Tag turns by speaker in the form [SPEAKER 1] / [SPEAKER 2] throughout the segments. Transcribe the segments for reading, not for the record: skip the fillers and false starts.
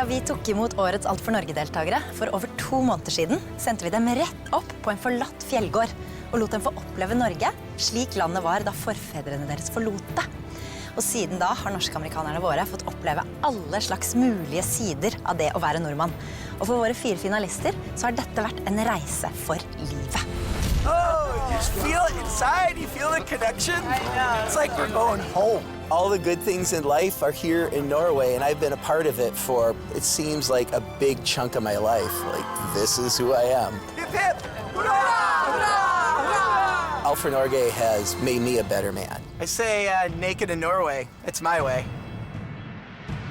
[SPEAKER 1] Da vi tok imot årets Alt for Norge-deltagere for over 2 måneder siden, sendte vi dem rett opp på en forlatt fjellgård og lot dem få oppleve Norge slik landet var da forfedrene deres forlot det. Og siden da har norsk-amerikanerne våre fått oppleve alle slags mulige sider av det å være nordmann. Og for våre 4 finalister så har dette vært en reise for livet.
[SPEAKER 2] Oh, you just feel it inside. You feel the connection. It's like we're going home. All the good things in life are here in Norway, and I've been a part of it for, it seems like a big chunk of my life. Like, this is who I am. Hip, hip! Hurrah! Hurrah! Alt for Norge has made me a better man. I say naked in Norway. It's my way.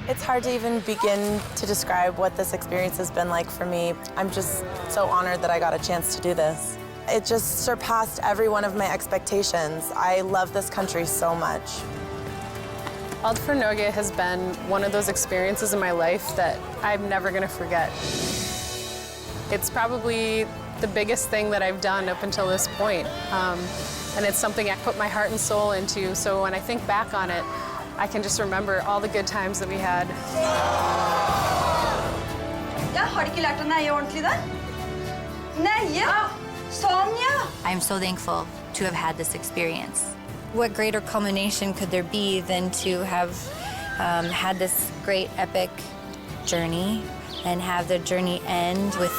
[SPEAKER 3] It's hard to even begin to describe what this experience has been like for me. I'm just so honored that I got a chance to do this. It just surpassed every one of my expectations. I love this country so much.
[SPEAKER 4] Alt for Norge has been one of those experiences in my life that I'm never going to forget. It's probably the biggest thing that I've done up until this point. And it's something I put my heart and soul into, so when I think back on it, I can just remember all the good times that we had.
[SPEAKER 5] Ja, har de ikke lært å neie ordentlig der? Neie? Sånn, ja!
[SPEAKER 6] I'm so thankful to have had this experience. What greater culmination could there be than to have had this great epic journey and have the journey end with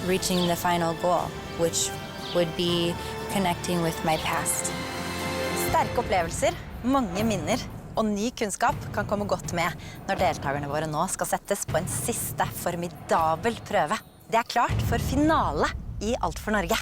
[SPEAKER 6] reaching the final goal, which would be connecting with my past.
[SPEAKER 1] Sterke opplevelser, mange minner og ny kunnskap kan komme godt med når deltakerne våre nå skal settes på en siste formidabel prøve. Det er klart for finale i Alt for Norge.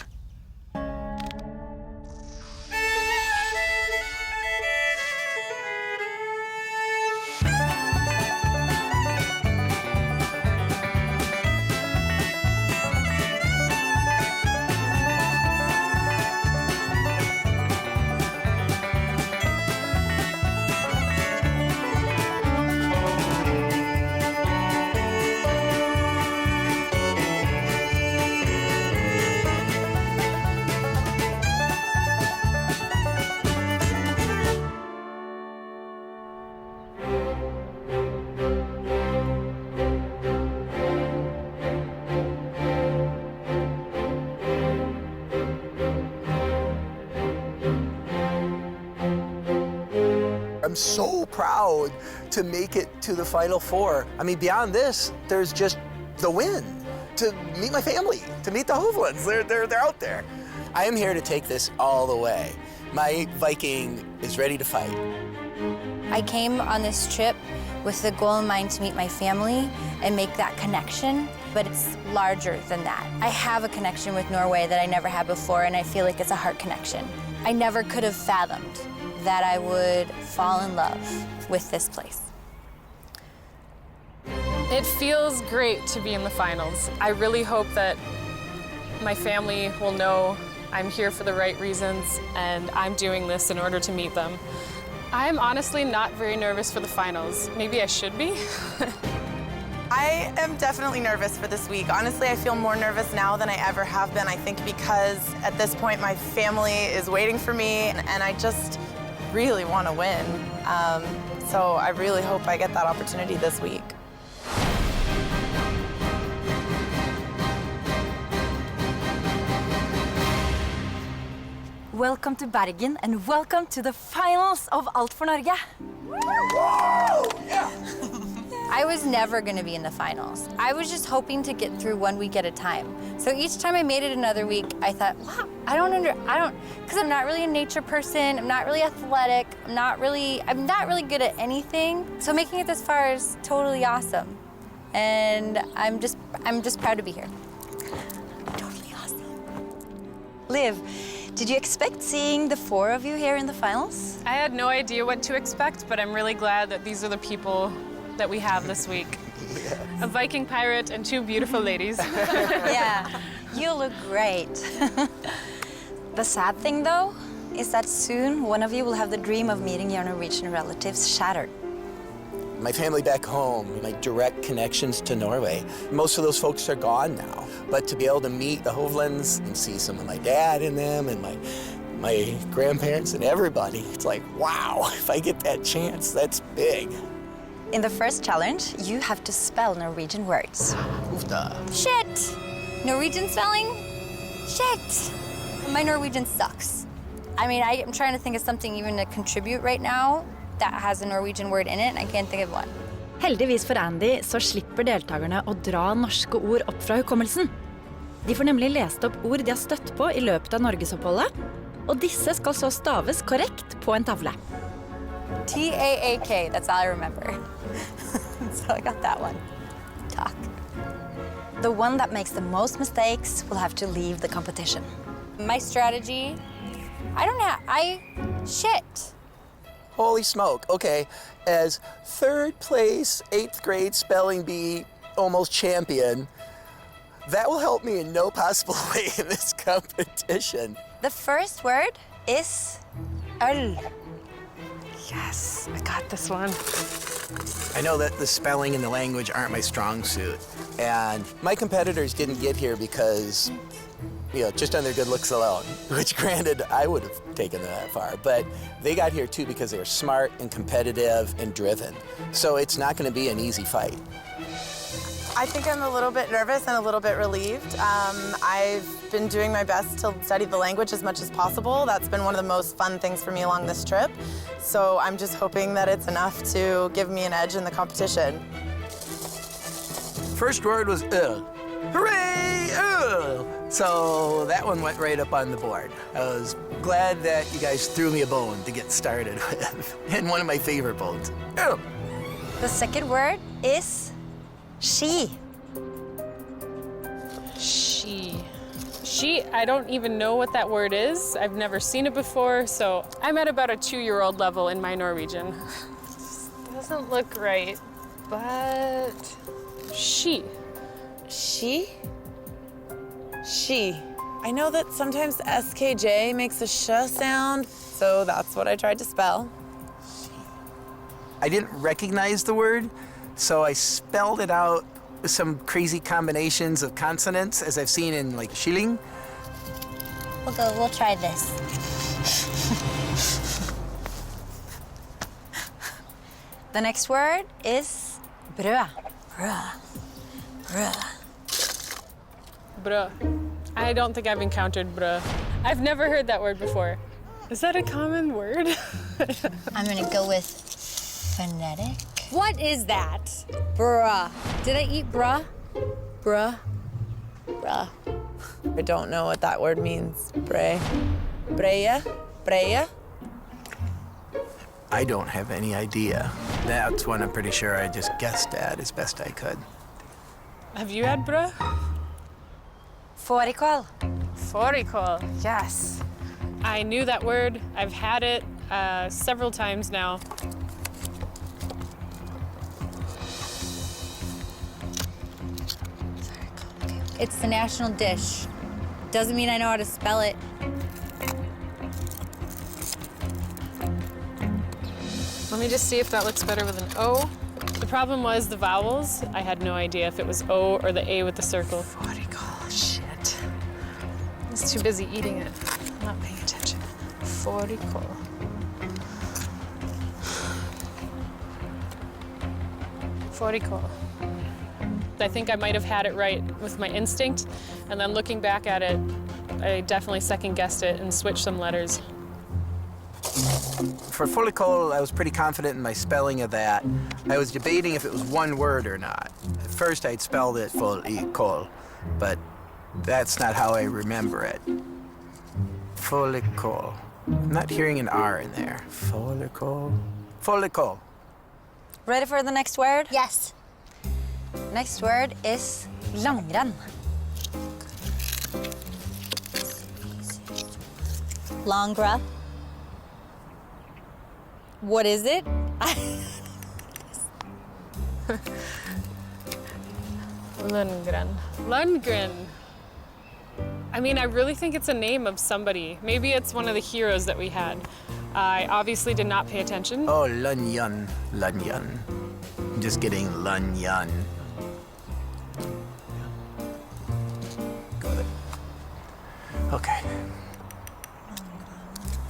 [SPEAKER 2] I'm so proud to make it to the Final Four. I mean, beyond this, there's just the win, to meet my family, to meet the Hovlands. They're out there. I am here to take this all the way. My Viking is ready to fight.
[SPEAKER 6] I came on this trip with the goal in mind to meet my family and make that connection, but it's larger than that. I have a connection with Norway that I never had before, and I feel like it's a heart connection. I never could have fathomed that I would fall in love with this place.
[SPEAKER 4] It feels great to be in the finals. I really hope that my family will know I'm here for the right reasons and I'm doing this in order to meet them. I'm honestly not very nervous for the finals. Maybe I should be.
[SPEAKER 3] I am definitely nervous for this week. Honestly, I feel more nervous now than I ever have been. I think because at this point my family is waiting for me and I just really want to win. So I really hope I get that opportunity this week.
[SPEAKER 1] Welcome to Bergen and welcome to the finals of Alt for Norge.
[SPEAKER 2] Whoa! Yeah!
[SPEAKER 6] I was never going to be in the finals. I was just hoping to get through 1 week at a time. So each time I made it another week, I thought, wow, because I'm not really a nature person, I'm not really athletic, I'm not really good at anything. So making it this far is totally awesome. And I'm just proud to be here. Totally awesome.
[SPEAKER 1] Liv, did you expect seeing the 4 of you here in the finals?
[SPEAKER 4] I had no idea what to expect, but I'm really glad that these are the people that we have this week.
[SPEAKER 2] Yes.
[SPEAKER 4] A Viking pirate and 2 beautiful ladies.
[SPEAKER 1] Yeah, you look great. The sad thing, though, is that soon one of you will have the dream of meeting your Norwegian relatives shattered.
[SPEAKER 2] My family back home, my direct connections to Norway, most of those folks are gone now. But to be able to meet the Hovlands and see some of my dad in them and my grandparents and everybody, it's like, wow, if I get that chance, that's big.
[SPEAKER 1] In the first challenge, you have to spell Norwegian words.
[SPEAKER 6] Shit! Norwegian spelling? Shit! My Norwegian sucks. I mean, I'm trying to think of something even to contribute right now that has a Norwegian word in it, and I can't think of one.
[SPEAKER 1] Heldigvis for Andy så slipper deltakerne å dra norske ord opp fra hukommelsen. De får nemlig lest opp ord de har støtt på i løpet av norgesoppholdet, og disse skal så staves korrekt på en tavle.
[SPEAKER 6] T-A-A-K, that's all I remember. So I got that one. Talk.
[SPEAKER 1] The one that makes the most mistakes will have to leave the competition.
[SPEAKER 6] My strategy, shit.
[SPEAKER 2] Holy smoke. Okay, as third place, 8th grade spelling bee almost champion, that will help me in no possible way in this competition.
[SPEAKER 1] The first word is øl.
[SPEAKER 4] Yes, I got this one.
[SPEAKER 2] I know that the spelling and the language aren't my strong suit, and my competitors didn't get here because, just on their good looks alone, which granted, I would have taken them that far, but they got here too because they were smart and competitive and driven. So it's not going to be an easy fight.
[SPEAKER 3] I think I'm a little bit nervous and a little bit relieved. I've been doing my best to study the language as much as possible. That's been one of the most fun things for me along this trip. So I'm just hoping that it's enough to give me an edge in the competition.
[SPEAKER 2] First word was Hooray, So that one went right up on the board. I was glad that you guys threw me a bone to get started with, and one of my favorite bones.
[SPEAKER 1] The second word is ski.
[SPEAKER 4] She, I don't even know what that word is. I've never seen it before, so I'm at about a 2-year-old level in my Norwegian. Doesn't look right, but she.
[SPEAKER 3] She? She. I know that sometimes SKJ makes a sh sound, so that's what I tried to spell.
[SPEAKER 2] I didn't recognize the word, so I spelled it out with some crazy combinations of consonants, as I've seen in like shilling.
[SPEAKER 6] We'll try this.
[SPEAKER 1] The next word is brød.
[SPEAKER 4] Bruh. I don't think I've encountered bruh. I've never heard that word before. Is that a common word?
[SPEAKER 6] I'm gonna go with phonetic. What is that? Bruh. Did I eat bruh? Bruh. Bruh.
[SPEAKER 3] I don't know what that word means. Breya? Breya?
[SPEAKER 2] I don't have any idea. That's one I'm pretty sure I just guessed at as best I could.
[SPEAKER 4] Have you had bruh?
[SPEAKER 1] Fårikål.
[SPEAKER 4] Fårikål, yes. I knew that word. I've had it several times now.
[SPEAKER 6] It's the national dish. Doesn't mean I know how to spell it.
[SPEAKER 4] Let me just see if that looks better with an O. The problem was the vowels. I had no idea if it was O or the A with the circle. Fårikål, shit. I was too busy eating it, not paying attention. Fårikål. Fårikål. I think I might have had it right with my instinct, and then looking back at it, I definitely second-guessed it and switched some letters.
[SPEAKER 2] For fårikål, I was pretty confident in my spelling of that. I was debating if it was one word or not. At first, I'd spelled it fårikål, but that's not how I remember it. Fårikål. I'm not hearing an R in there. Fårikål. Fårikål.
[SPEAKER 1] Ready for the next word?
[SPEAKER 6] Yes.
[SPEAKER 1] Next word is langrenn.
[SPEAKER 6] Longra. What is it?
[SPEAKER 4] Lundgren. Lundgren. I mean, I really think it's a name of somebody. Maybe it's one of the heroes that we had. I obviously did not pay attention.
[SPEAKER 2] Oh, Lunyan. Lunyan. I'm just getting Lunyan. Go with it. Okay.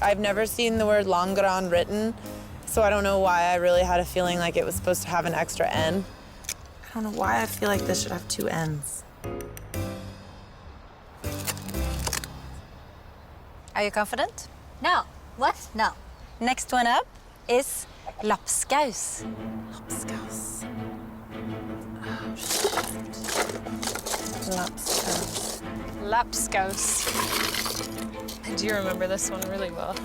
[SPEAKER 3] I've never seen the word Longran written, So I don't know why I really had a feeling like it was supposed to have an extra N. I don't know why I feel like this should have 2 N's.
[SPEAKER 1] Are you confident?
[SPEAKER 6] No. What? No.
[SPEAKER 1] Next one up is lapskaus.
[SPEAKER 3] Lapskaus. Lapskaus.
[SPEAKER 4] Lapskaus. I do remember this one really well.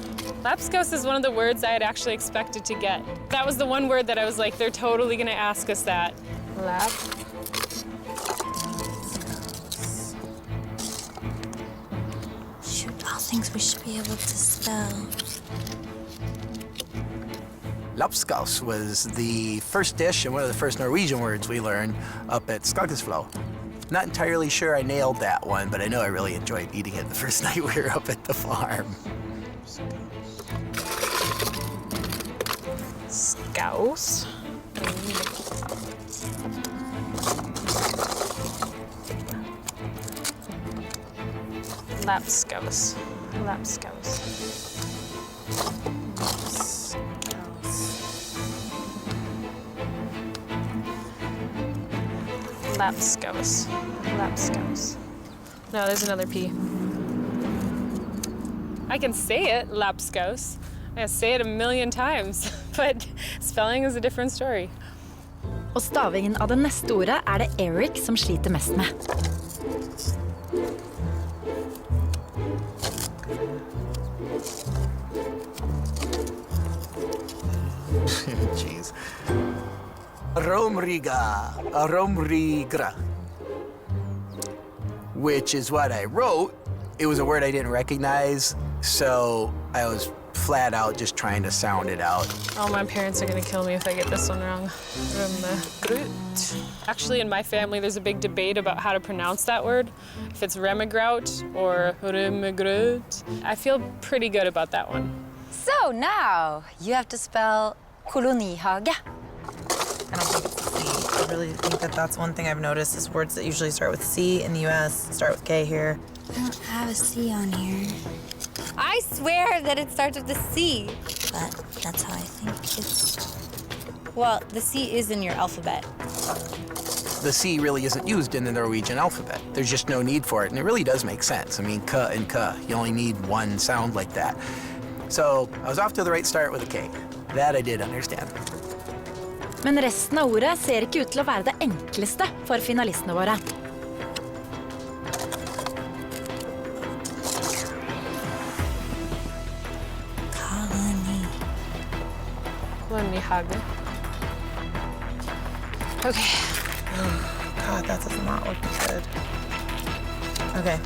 [SPEAKER 4] Lapskaus is one of the words I had actually expected to get. That was the one word that I was like, they're totally gonna ask us that. Lap.
[SPEAKER 6] Shoot, all things we should be able to spell.
[SPEAKER 2] Lapskaus was the first dish and one of the first Norwegian words we learned up at Skogsflo. Not entirely sure I nailed that one, but I know I really enjoyed eating it the first night we were up at the farm.
[SPEAKER 4] Skaus. Lapskaus. Lapskaus. Lapskaus. Lapskaus. No, there's another P. I can say it, lapskaus. I say it a million times, but spelling is a different story.
[SPEAKER 1] Og stavingen av det neste ordet er det Eric som sliter mest med.
[SPEAKER 2] Jeez. Romrigra, which is what I wrote. It was a word I didn't recognize, so I was flat out just trying to sound it out.
[SPEAKER 4] Oh, my parents are gonna kill me if I get this one wrong. Actually, in my family, there's a big debate about how to pronounce that word. If it's remigraut or remigrut. I feel pretty good about that one.
[SPEAKER 1] So now you have to spell kolonihage.
[SPEAKER 3] I don't think it's a C. I really think that that's one thing I've noticed is words that usually start with C in the US start with K here.
[SPEAKER 6] I don't have a C on here. I swear that it starts with a C. But that's how I think it's... Well, the C is in your alphabet.
[SPEAKER 2] The C really isn't used in the Norwegian alphabet. There's just no need for it, and it really does make sense. I mean, k and k, you only need one sound like that. So I was off to the right start with a K. That I did understand.
[SPEAKER 1] Men resten av ordet ser ikke ut til å være det enkleste for finalistene våre.
[SPEAKER 4] Kolonihage. Okay.
[SPEAKER 3] God, that does not look good. Okay.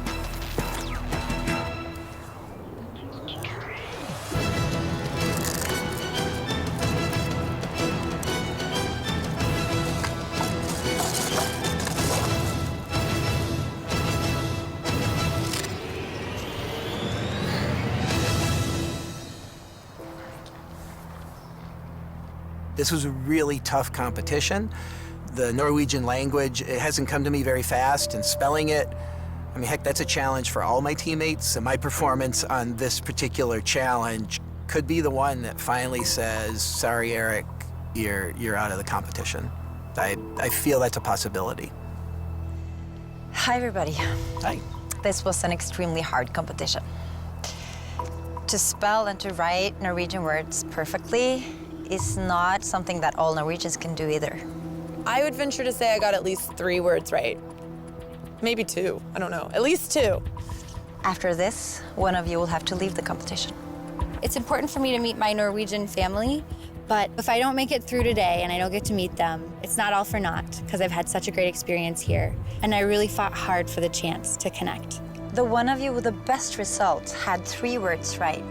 [SPEAKER 2] This was a really tough competition. The Norwegian language, it hasn't come to me very fast, and spelling it, I mean, heck, that's a challenge for all my teammates, and my performance on this particular challenge could be the one that finally says, sorry, Eric, you're out of the competition. I feel that's a possibility.
[SPEAKER 1] Hi, everybody.
[SPEAKER 2] Hi.
[SPEAKER 1] This was an extremely hard competition. To spell and to write Norwegian words perfectly is not something that all Norwegians can do either.
[SPEAKER 3] I would venture to say I got at least 3 words right. Maybe 2, I don't know, at least 2.
[SPEAKER 1] After this, one of you will have to leave the competition.
[SPEAKER 6] It's important for me to meet my Norwegian family, but if I don't make it through today and I don't get to meet them, it's not all for naught, because I've had such a great experience here, and I really fought hard for the chance to connect.
[SPEAKER 1] The one of you with the best result had 3 words right.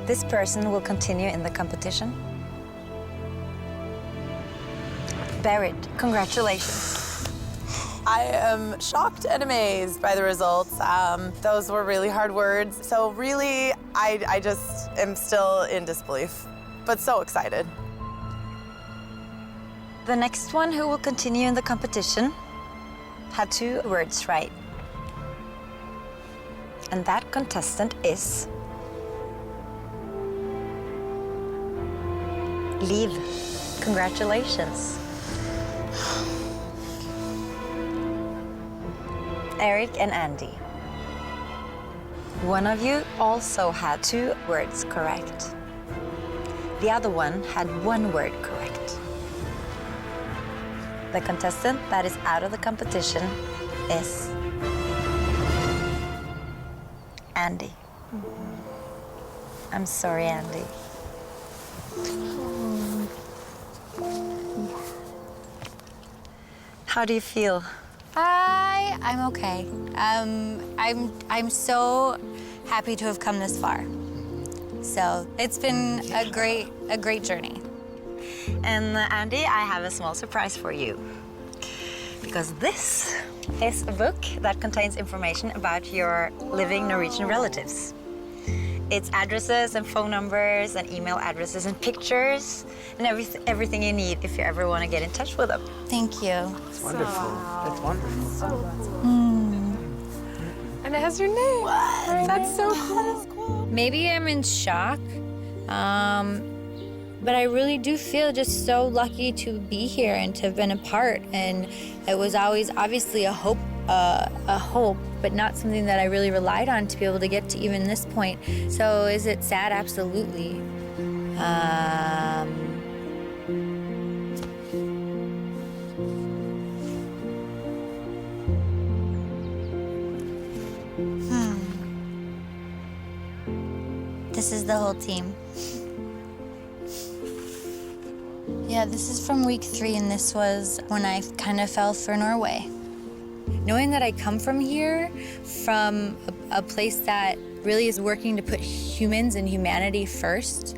[SPEAKER 1] This person will continue in the competition. Berit, congratulations.
[SPEAKER 3] I am shocked and amazed by the results. Those were really hard words. So really, I just am still in disbelief, but so excited.
[SPEAKER 1] The next one who will continue in the competition had 2 words right. And that contestant is Liv, congratulations. Eric and Andy. One of you also had 2 words correct. The other one had 1 word correct. The contestant that is out of the competition is Andy. I'm sorry, Andy. How do you feel?
[SPEAKER 6] I'm okay. I'm so happy to have come this far. So it's been a great journey.
[SPEAKER 1] And Andy, I have a small surprise for you. Because this is a book that contains information about your living Norwegian relatives. It's addresses and phone numbers and email addresses and pictures and everything you need if you ever want to get in touch with them.
[SPEAKER 6] Thank you.
[SPEAKER 2] It's wonderful. That's wonderful.
[SPEAKER 4] And it has your name. What? That's so cool.
[SPEAKER 6] Maybe I'm in shock, but I really do feel just so lucky to be here and to have been a part. And it was always obviously a hope, but not something that I really relied on to be able to get to even this point. So is it sad? Absolutely. This is the whole team. Yeah, this is from week 3, and this was when I kind of fell for Norway. Knowing that I come from here, from a place that really is working to put humans and humanity first,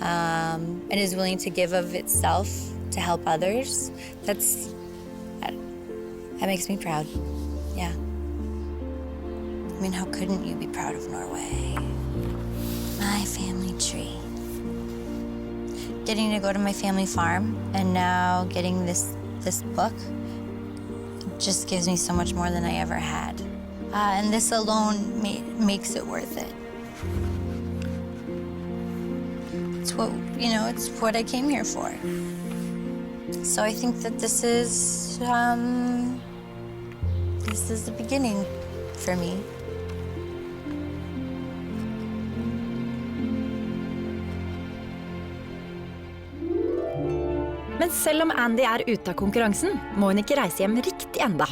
[SPEAKER 6] and is willing to give of itself to help others, that makes me proud. Yeah. I mean, how couldn't you be proud of Norway? My family tree. Getting to go to my family farm and now getting this book just gives me so much more than I ever had. And this alone makes it worth it. It's what I came here for. So I think that this is the beginning for me.
[SPEAKER 1] Men selv om Andy er ute av konkurransen, må hun ikke reise hjem riktig enda.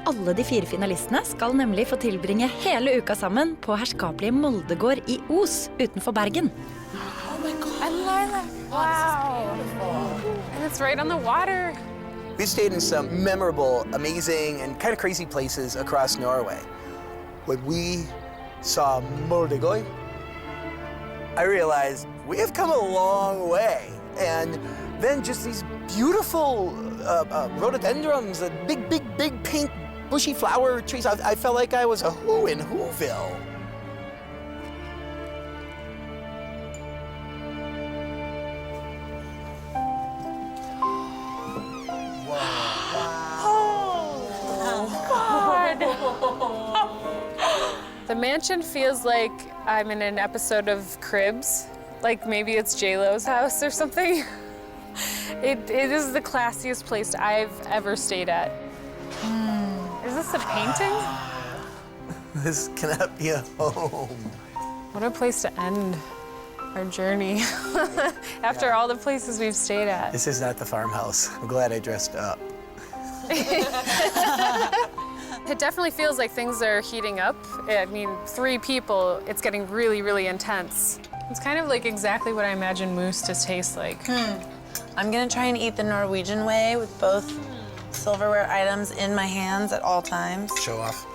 [SPEAKER 1] Alle de 4 finalistene skal nemlig få tilbringe hele uka sammen på herskapelige Moldegård i Os utenfor Bergen.
[SPEAKER 4] Oh my God. I love that. Wow. And it's right on the water.
[SPEAKER 2] We've stayed in some memorable, amazing, and kind of crazy places across Norway. When we saw Moldegård, I realized we have come a long way. And then just these beautiful rhododendrons, big pink bushy flower trees. I felt like I was a who in Whoville.
[SPEAKER 4] The mansion feels like I'm in an episode of Cribs. Like maybe it's J-Lo's house or something. It is the classiest place I've ever stayed at. Is this a painting?
[SPEAKER 2] This cannot be a home.
[SPEAKER 4] What a place to end our journey after all the places we've stayed at.
[SPEAKER 2] This is not the farmhouse. I'm glad I dressed up.
[SPEAKER 4] It definitely feels like things are heating up. I mean, 3 people, it's getting really, really intense. It's kind of like exactly what I imagine moose to taste like.
[SPEAKER 3] I'm gonna try and eat the Norwegian way with both silverware items in my hands at all times.
[SPEAKER 2] Show off.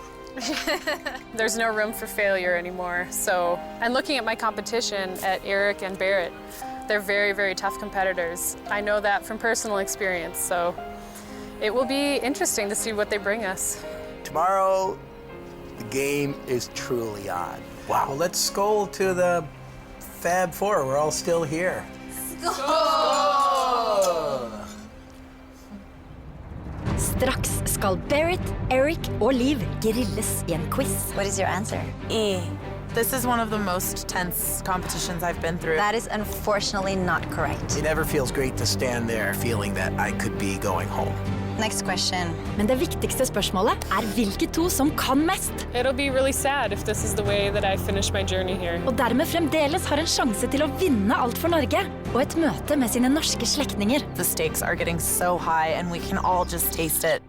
[SPEAKER 4] There's no room for failure anymore. So, and looking at my competition at Eric and Barrett, they're very, very tough competitors. I know that from personal experience, so it will be interesting to see what they bring us.
[SPEAKER 2] Tomorrow, the game is truly on. Wow.
[SPEAKER 7] Well, let's skål to the Fab Four. We're all still here.
[SPEAKER 1] Straks skal Barrett, Eric og Liv grilles i en quiz. What is your answer?
[SPEAKER 3] This is one of the most tense competitions I've been through.
[SPEAKER 1] That is unfortunately not correct.
[SPEAKER 7] It never feels great to stand there feeling that I could be going home.
[SPEAKER 1] Next question.
[SPEAKER 8] Men det viktigste spørsmålet hvilke to som kan mest,
[SPEAKER 4] It'll be really sad if this is the way that I finish my journey here.
[SPEAKER 8] og dermed fremdeles har en sjanse til å vinne alt for Norge, og et møte med sine norske slektninger.
[SPEAKER 3] The stakes are getting so high and we can all just taste it.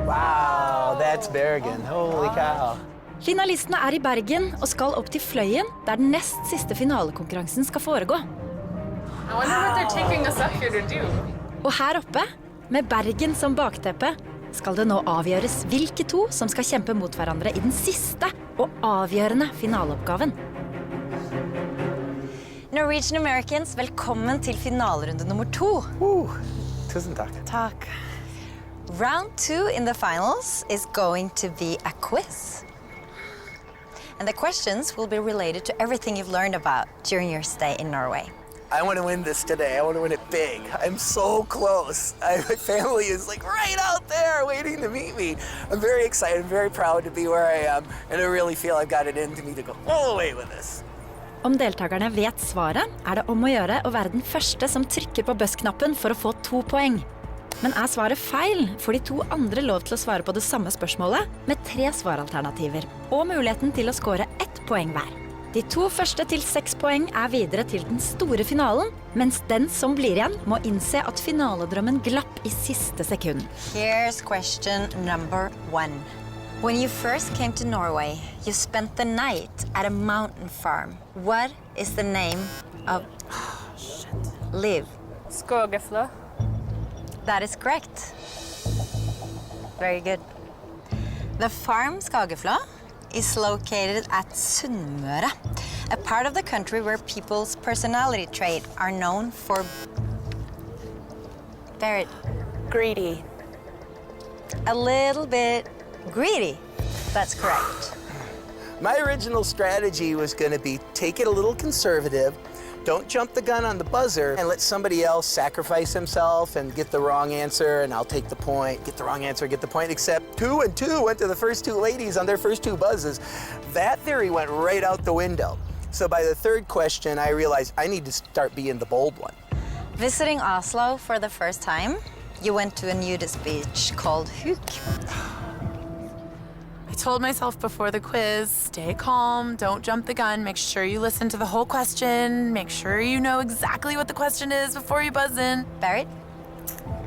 [SPEAKER 2] Wow, that's Bergen. Holy cow.
[SPEAKER 8] Finalistene i Bergen og skal opp til Fløyen, der den nest siste finalekonkurransen skal foregå.
[SPEAKER 4] I wonder what they're taking us up here to do.
[SPEAKER 8] Og her oppe, med Bergen som bakteppe, skal det nå avgjøres hvilke to som skal kjempe mot hverandre i den siste og avgjørende finaleoppgaven.
[SPEAKER 1] Norwegian Americans, velkommen til finalerunde nummer 2.
[SPEAKER 2] Tusen takk.
[SPEAKER 3] Talk.
[SPEAKER 1] Round 2 in the finals is going to be a quiz. And the questions will be related to everything you've learned about during your stay in Norway.
[SPEAKER 2] I want to win this today. I want to win it big. I'm so close. My family is like right out there waiting to meet me. I'm very excited. I'm very proud to be where I am. And I really feel I've got it in to me to go all the way with this.
[SPEAKER 8] Om deltakerne vet svaret, det om å gjøre å være den første som trykker på buss-knappen for å få 2 poeng. Men svaret feil, får de 2 andre lov til å svare på det samme spørsmålet med 3 svaralternativer, og muligheten til å score 1 poeng hver. De 2 første til 6 poeng videre til den store finalen, mens den som blir igjen må innse at finaledrømmen glapp i siste sekund.
[SPEAKER 1] Here's question number 1. When you first came to Norway, you spent the night at a mountain farm. What is the name of live?
[SPEAKER 4] Skogeflå.
[SPEAKER 1] That is correct. Very good. The farm Skageflå is located at Sunnmøre, a part of the country where people's personality traits are known for... Very
[SPEAKER 3] Greedy.
[SPEAKER 1] a little bit greedy. That's correct.
[SPEAKER 2] My original strategy was going to be take it a little conservative, don't jump the gun on the buzzer, and let somebody else sacrifice himself and get the wrong answer, and I'll take the point, get the wrong answer, get the point, except 2 and 2 went to the first 2 ladies on their first 2 buzzes. That theory went right out the window. So by the 3rd question, I realized I need to start being the bold one.
[SPEAKER 1] Visiting Oslo for the first time, you went to a nudist beach called Huk.
[SPEAKER 3] I told myself before the quiz, stay calm, don't jump the gun, make sure you listen to the whole question, make sure you know exactly what the question is before you buzz in.
[SPEAKER 1] Berit?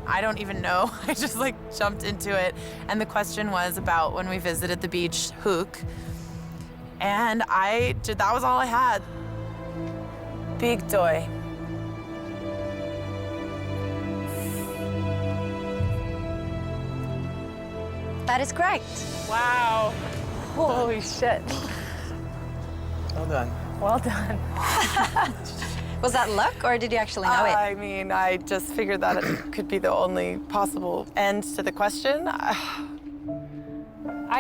[SPEAKER 3] I don't even know. I just jumped into it. And the question was about when we visited the beach, Huk. And that was all I had. Big toy.
[SPEAKER 1] That is correct.
[SPEAKER 4] Wow. Holy shit.
[SPEAKER 2] Well done.
[SPEAKER 4] Well done.
[SPEAKER 1] Was that luck, or did you actually know it?
[SPEAKER 3] I mean, I just figured that it could be the only possible end to the question.
[SPEAKER 4] I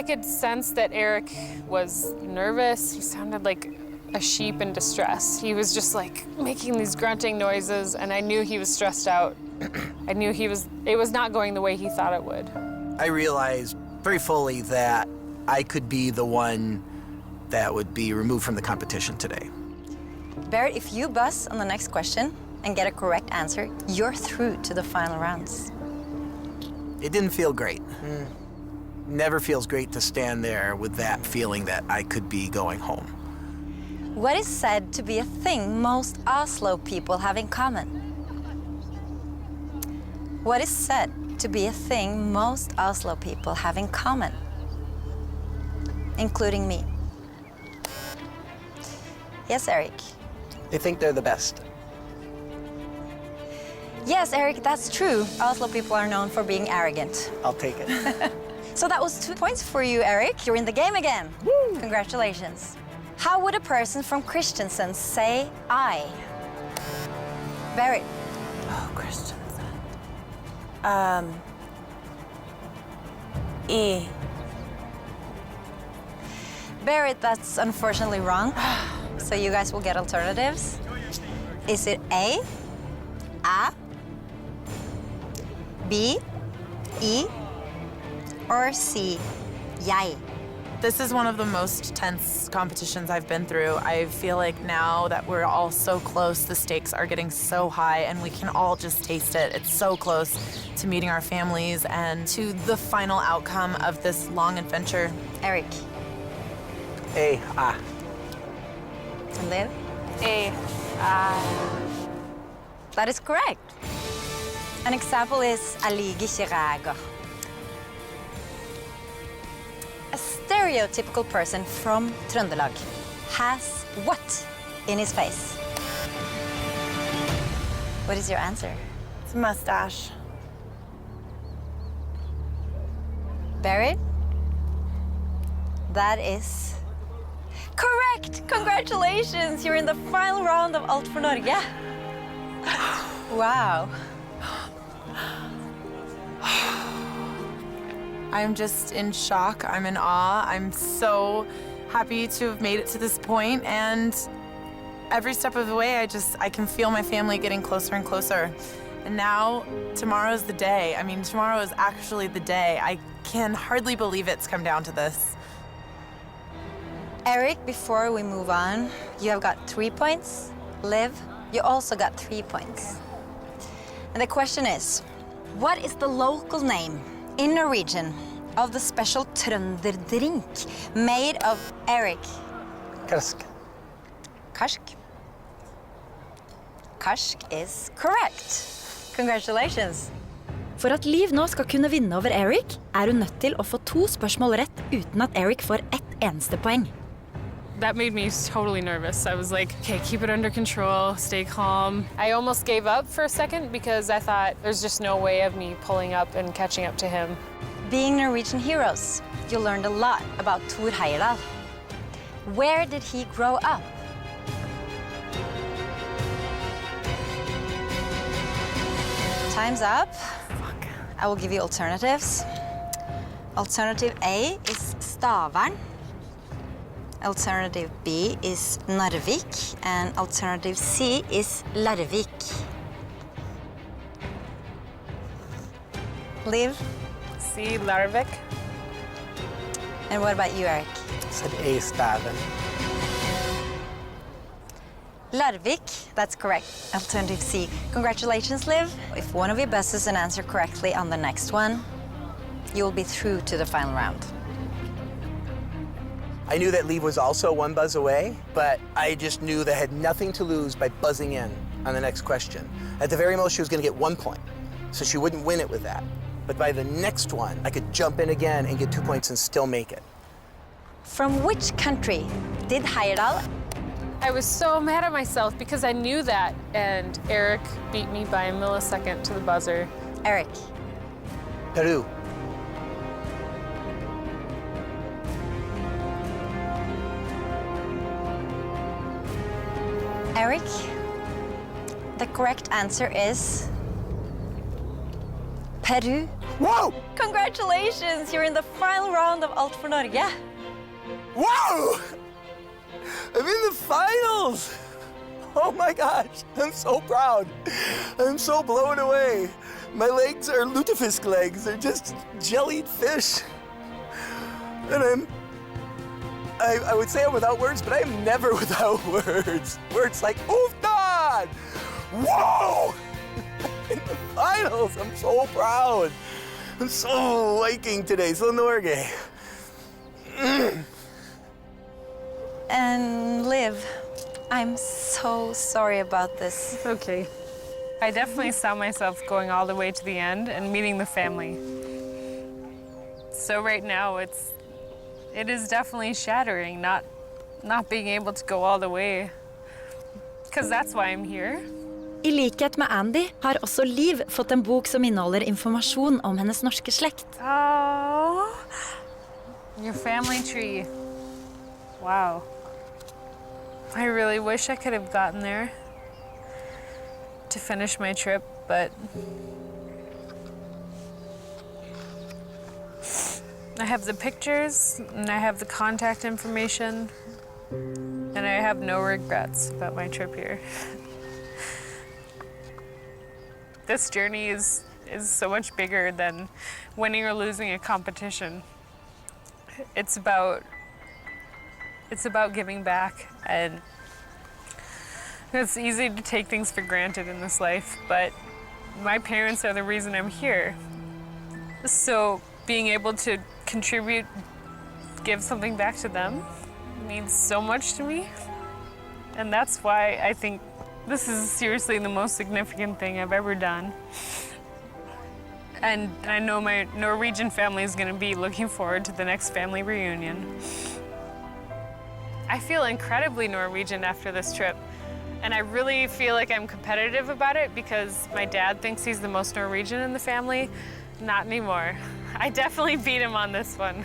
[SPEAKER 4] could sense that Eric was nervous. He sounded like a sheep in distress. He was just making these grunting noises, and I knew he was stressed out. I knew it was not going the way he thought it would.
[SPEAKER 7] I realized very fully that I could be the one that would be removed from the competition today.
[SPEAKER 1] Berit, if you buzz on the next question and get a correct answer, you're through to the final rounds.
[SPEAKER 7] It didn't feel great. Never feels great to stand there with that feeling that I could be going home.
[SPEAKER 1] What is said to be a thing most Oslo people have in common? What is said to be a thing most Oslo people have in common, including me? Yes, Eric.
[SPEAKER 2] They think they're the best.
[SPEAKER 1] Yes, Eric, that's true. Oslo people are known for being arrogant.
[SPEAKER 2] I'll take it.
[SPEAKER 1] So that was 2 points for you, Eric. You're in the game again. Woo! Congratulations. How would a person from Christiansand say I? Berit.
[SPEAKER 3] Oh, Christian. E.
[SPEAKER 1] Berit, that's unfortunately wrong. so you guys will get alternatives. Is it A, B, E, or C, jeg?
[SPEAKER 3] This is one of the most tense competitions I've been through. I feel like now that we're all so close, the stakes are getting so high and we can all just taste it. It's so close to meeting our families and to the final outcome of this long adventure.
[SPEAKER 1] Eric.
[SPEAKER 7] A.
[SPEAKER 1] And Liv?
[SPEAKER 4] A.
[SPEAKER 1] That is correct. An example is jeg liker ikke reker. A stereotypical person from Trøndelag has what in his face? What is your answer?
[SPEAKER 3] It's a mustache.
[SPEAKER 1] Berit? That is correct! Congratulations! You're in the final round of Alt for Norge. Wow.
[SPEAKER 3] I'm just in shock. I'm in awe. I'm so happy to have made it to this point, and every step of the way, I can feel my family getting closer and closer. And now, tomorrow's the day. I mean, tomorrow is actually the day. I can hardly believe it's come down to this.
[SPEAKER 1] Eric, before we move on, you have got 3 points. Liv, you also got 3 points. And the question is, what is the local name in Norwegian of the special trønderdrink made of Eric?
[SPEAKER 7] Karsk.
[SPEAKER 1] Karsk. Karsk is correct. Congratulations.
[SPEAKER 8] For at Liv nå skal kunne vinne over Eric, hun nødt til å få 2 spørsmål rett uten at Eric får ett eneste poeng.
[SPEAKER 4] That made me totally nervous. I was like, okay, keep it under control, stay calm. I almost gave up for a second because I thought there's just no way of me pulling up and catching up to him.
[SPEAKER 1] Being Norwegian heroes, you learned a lot about Thor Heyerdahl. Where did he grow up? Time's up. Fuck. I will give you alternatives. Alternative A is Stavern. Alternative B is Narvik, and alternative C is Larvik. Liv?
[SPEAKER 4] See, Larvik?
[SPEAKER 1] And what about you, Eric?
[SPEAKER 7] I said A. Staven.
[SPEAKER 1] Larvik, that's correct. Alternative C. Congratulations, Liv. If one of you buzzes and answer correctly on the next one, you will be through to the final round.
[SPEAKER 2] I knew that Liv was also 1 buzz away, but I just knew that I had nothing to lose by buzzing in on the next question. At the very most, she was going to get 1 point, so she wouldn't win it with that. But by the next one, I could jump in again and get 2 points and still make it.
[SPEAKER 1] From which country did Heyerdahl?
[SPEAKER 4] I was so mad at myself because I knew that, and Eric beat me by a millisecond to the buzzer.
[SPEAKER 1] Eric.
[SPEAKER 2] Peru.
[SPEAKER 1] Eric, the correct answer is Peru.
[SPEAKER 2] Whoa!
[SPEAKER 1] Congratulations, you're in the final round of Alt for Norge.
[SPEAKER 2] Whoa! I'm in the finals! Oh my gosh, I'm so proud. I'm so blown away. My legs are lutefisk legs. They're just jellied fish. And I would say I'm without words, but I am never without words. Words like, Uftan! Whoa! In the finals, I'm so proud. I'm so liking today, so Norge.
[SPEAKER 1] And Liv, I'm so sorry about this.
[SPEAKER 4] It's okay. I definitely saw myself going all the way to the end and meeting the family. So right now, it is definitely shattering, not being able to go all the way. Because that's why I'm here.
[SPEAKER 8] I likhet med Andy har også Liv fått en bok som inneholder informasjon om hennes norske slekt.
[SPEAKER 4] Oh, your family tree. Wow. I really wish I could have gotten there to finish my trip, but I have the pictures and I have the contact information and I have no regrets about my trip here. This journey is so much bigger than winning or losing a competition. It's about giving back, and it's easy to take things for granted in this life, but my parents are the reason I'm here. So being able to contribute, give something back to them means so much to me. And that's why I think this is seriously the most significant thing I've ever done. And I know my Norwegian family is going to be looking forward to the next family reunion. I feel incredibly Norwegian after this trip. And I really feel like I'm competitive about it because my dad thinks he's the most Norwegian in the family. Not anymore. I definitely beat him on this one.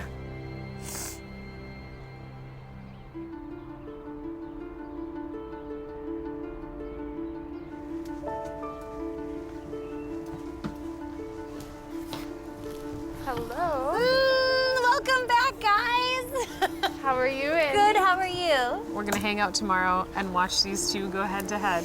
[SPEAKER 4] Hello.
[SPEAKER 6] Welcome back, guys.
[SPEAKER 4] How are you?
[SPEAKER 6] Good, how are you?
[SPEAKER 4] We're gonna hang out tomorrow and watch these two go head to head.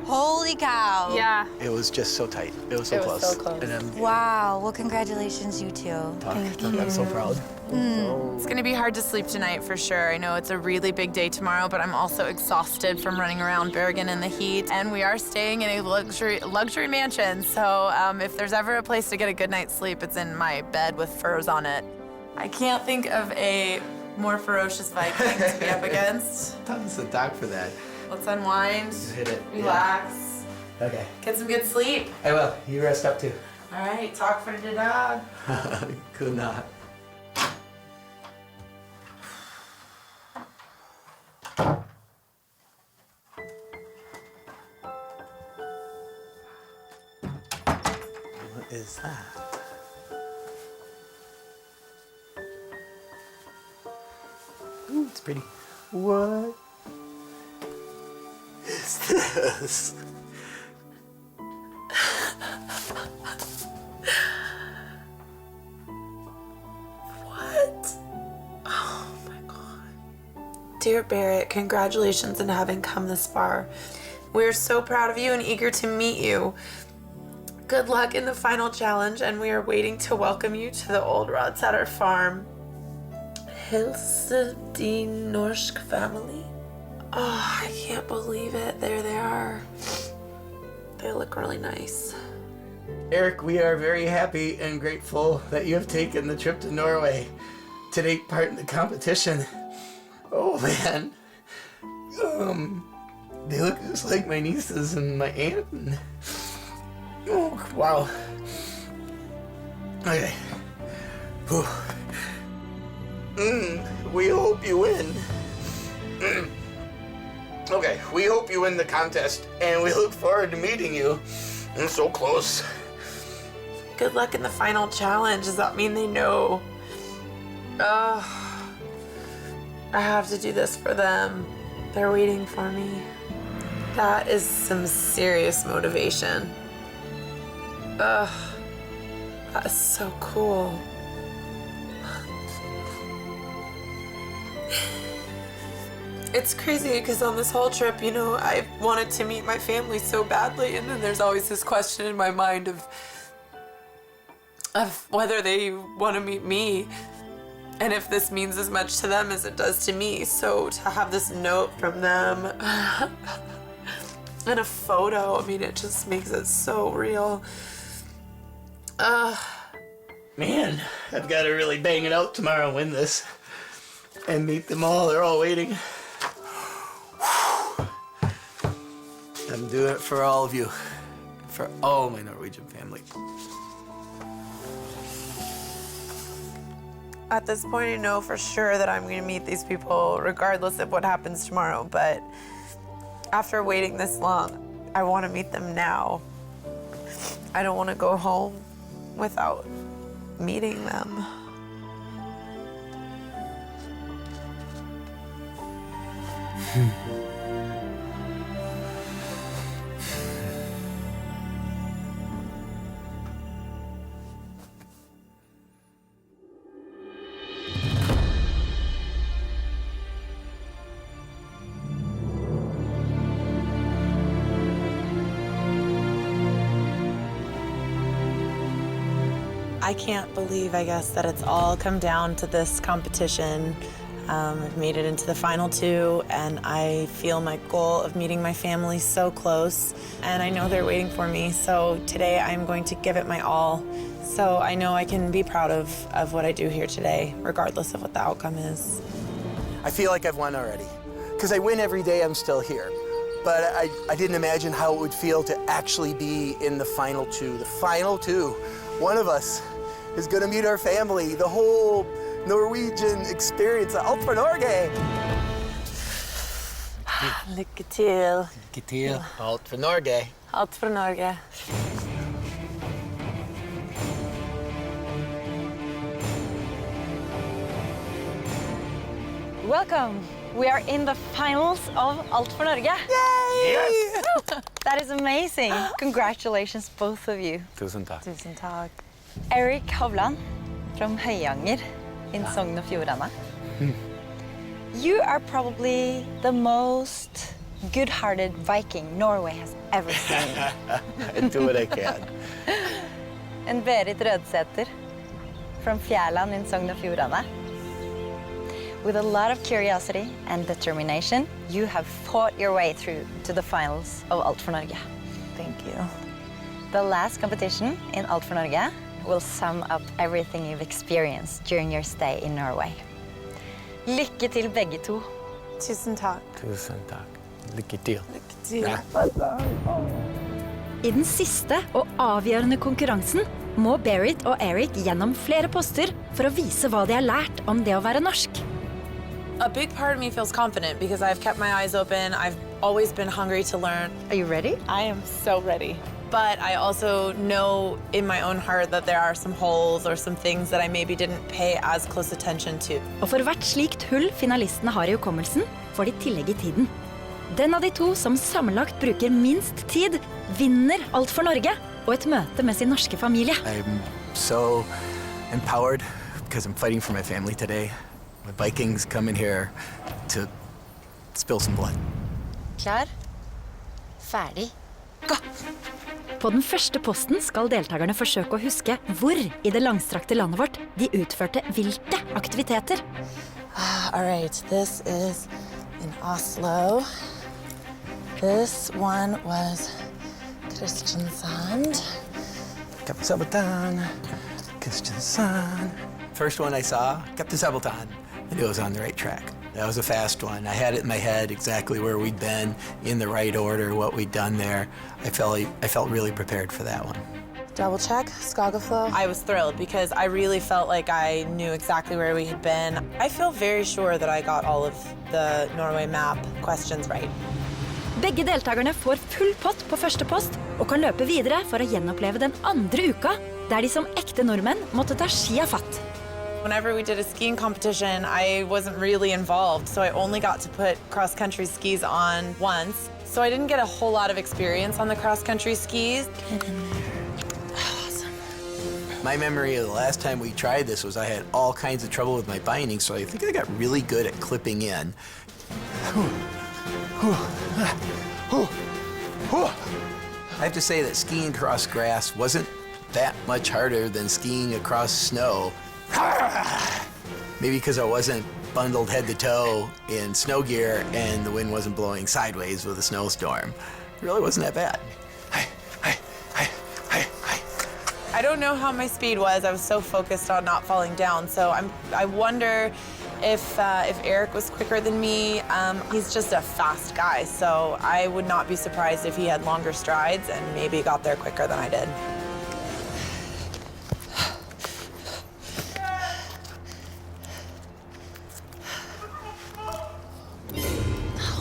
[SPEAKER 6] Holy cow.
[SPEAKER 4] Yeah.
[SPEAKER 7] It was just so tight. It was so
[SPEAKER 4] It was
[SPEAKER 7] close.
[SPEAKER 4] so close.
[SPEAKER 7] And
[SPEAKER 6] Wow, well, congratulations, you two.
[SPEAKER 7] I'm so proud.
[SPEAKER 3] It's gonna be hard to sleep tonight for sure. I know it's a really big day tomorrow, but I'm also exhausted from running around Bergen in the heat. And we are staying in a luxury mansion, so if there's ever a place to get a good night's sleep, it's in my bed with furs on it. I can't think of a more ferocious Viking to be up against.
[SPEAKER 7] Tons to talk for that.
[SPEAKER 3] Let's unwind,
[SPEAKER 7] Hit it.
[SPEAKER 3] relax,
[SPEAKER 7] Okay.
[SPEAKER 3] get some good sleep.
[SPEAKER 7] I will. You rest up too.
[SPEAKER 3] All right, talk for the dog.
[SPEAKER 7] Could not. What is that? Ooh, it's pretty. What is this?
[SPEAKER 3] What? Oh my God. Dear Barrett, congratulations on having come this far. We're so proud of you and eager to meet you. Good luck in the final challenge, and we are waiting to welcome you to the old rods at our farm. TVNorge family. Oh, I can't believe it. There they are. They look really nice.
[SPEAKER 7] Eric, we are very happy and grateful that you have taken the trip to Norway to take part in the competition. Oh man. They look just like my nieces and my aunt. And, oh, wow. Okay. Whew. We hope you win. Okay, we hope you win the contest, and we look forward to meeting you. I'm so close.
[SPEAKER 3] Good luck in the final challenge. Does that mean they know? I have to do this for them. They're waiting for me. That is some serious motivation. That is so cool. It's crazy because on this whole trip, you know, I wanted to meet my family so badly, and then there's always this question in my mind of whether they want to meet me and if this means as much to them as it does to me. So to have this note from them and a photo, I mean, it just makes it so real.
[SPEAKER 7] Man, I've got to really bang it out tomorrow and win this. And meet them all. They're all waiting. I'm doing it for all of you. For all my Norwegian family.
[SPEAKER 3] At this point, I know for sure that I'm going to meet these people regardless of what happens tomorrow, but after waiting this long, I want to meet them now. I don't want to go home without meeting them. I can't believe, I guess, that it's all come down to this competition. I've made it into the final two, and I feel my goal of meeting my family so close, and I know they're waiting for me, so today I'm going to give it my all. So I know I can be proud of what I do here today, regardless of what the outcome is.
[SPEAKER 2] I feel like I've won already. Because I win every day I'm still here. But I didn't imagine how it would feel to actually be in the final two. The final two. One of us is gonna meet our family, the whole Norwegian experience. Alt for Norge!
[SPEAKER 3] Lykke til.
[SPEAKER 2] Lykke til. Alt for Norge.
[SPEAKER 3] Alt for Norge.
[SPEAKER 1] Welcome. We are in the finals of Alt for Norge.
[SPEAKER 2] Yay! Yes!
[SPEAKER 1] That is amazing. Congratulations, both of you.
[SPEAKER 2] Tusen takk.
[SPEAKER 3] Tusen takk.
[SPEAKER 1] Eric Hovland from Høyanger in Sogn og Fjordane. You are probably the most good-hearted Viking Norway has ever seen.
[SPEAKER 2] I do what I can.
[SPEAKER 1] And Berit Rødsæter from Fjærland in Sogn og Fjordane. With a lot of curiosity and determination, you have fought your way through to the finals of Alt for Norge.
[SPEAKER 3] Thank you.
[SPEAKER 1] The last competition in Alt for Norge will sum up everything you've experienced during your stay in Norway. Lykke til begge to.
[SPEAKER 3] Tusen takk.
[SPEAKER 2] Tusen takk. Lykke til.
[SPEAKER 3] Lykke til.
[SPEAKER 8] I den siste og avgjørende konkurransen må Berit og Eric gjennom flere poster for å vise hva de har lært om det å være norsk.
[SPEAKER 3] A big part of me feels confident because I've kept my eyes open. I've always been hungry to learn.
[SPEAKER 1] Are you ready?
[SPEAKER 3] I am so ready. But I also know in my own heart that there are some holes or some things that I maybe didn't pay as close attention to.
[SPEAKER 8] Og for hvert slikt hull finalistene har i hukommelsen, får de tillegg i tiden. Den av de to som sammenlagt bruker minst tid, vinner Alt for Norge og et møte med sin norske familie.
[SPEAKER 2] I'm so empowered because I'm fighting for my family today. My Vikings coming here to spill some blood.
[SPEAKER 1] Klar? Ferdig? Gå!
[SPEAKER 8] På den første posten skal deltakerne forsøke å huske hvor i det langstrakte landet vårt de utførte hvilke aktiviteter.
[SPEAKER 3] All right, this is in Oslo. This one was Kristiansand.
[SPEAKER 2] Sabeltann, Kristiansand. First one I saw, Sabeltann. I knew I was on the right track. That was a fast one. I had it in my head exactly where we'd been, in the right order, what we'd done there. I felt really prepared for that one.
[SPEAKER 3] Double check, Skagaflow. I was thrilled because I really felt like I knew exactly where we had been. I feel very sure that I got all of the Norway map questions right.
[SPEAKER 8] Begge deltakerne får full pott på første post og kan løpe videre for å gjenoppleve den andre uka, der de som ekte nordmenn måtte ta skia fatt.
[SPEAKER 3] Whenever we did a skiing competition, I wasn't really involved, so I only got to put cross-country skis on once. So I didn't get a whole lot of experience on the cross-country skis. Get in there. Awesome.
[SPEAKER 2] My memory of the last time we tried this was I had all kinds of trouble with my binding, so I think I got really good at clipping in. I have to say that skiing across grass wasn't that much harder than skiing across snow. Maybe because I wasn't bundled head to toe in snow gear and the wind wasn't blowing sideways with a snowstorm. It really wasn't that bad.
[SPEAKER 3] I don't know how my speed was. I was so focused on not falling down. So I wonder if Eric was quicker than me. He's just a fast guy, so I would not be surprised if he had longer strides and maybe got there quicker than I did.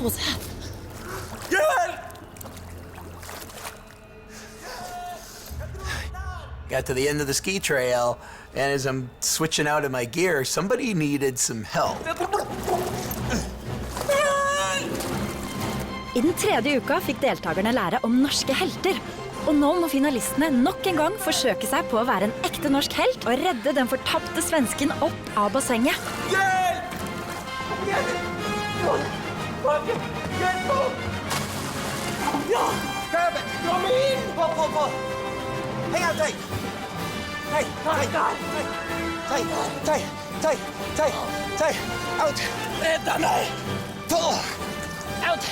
[SPEAKER 1] What was that?
[SPEAKER 2] Good! Got to the end of the ski trail, and as I'm switching out of my gear, somebody needed some help.
[SPEAKER 8] I den tredje uka fikk deltakerne lære om norske helter. Og nå må finalistene nok en gang forsøke seg på å være en ekte norsk helt og redde den fortapte svensken opp av bassenget.
[SPEAKER 2] Hjelp! Ja! Grab it! Kom inn! Pull! Hang on tight! Out! Rädda mig! Pull! Out!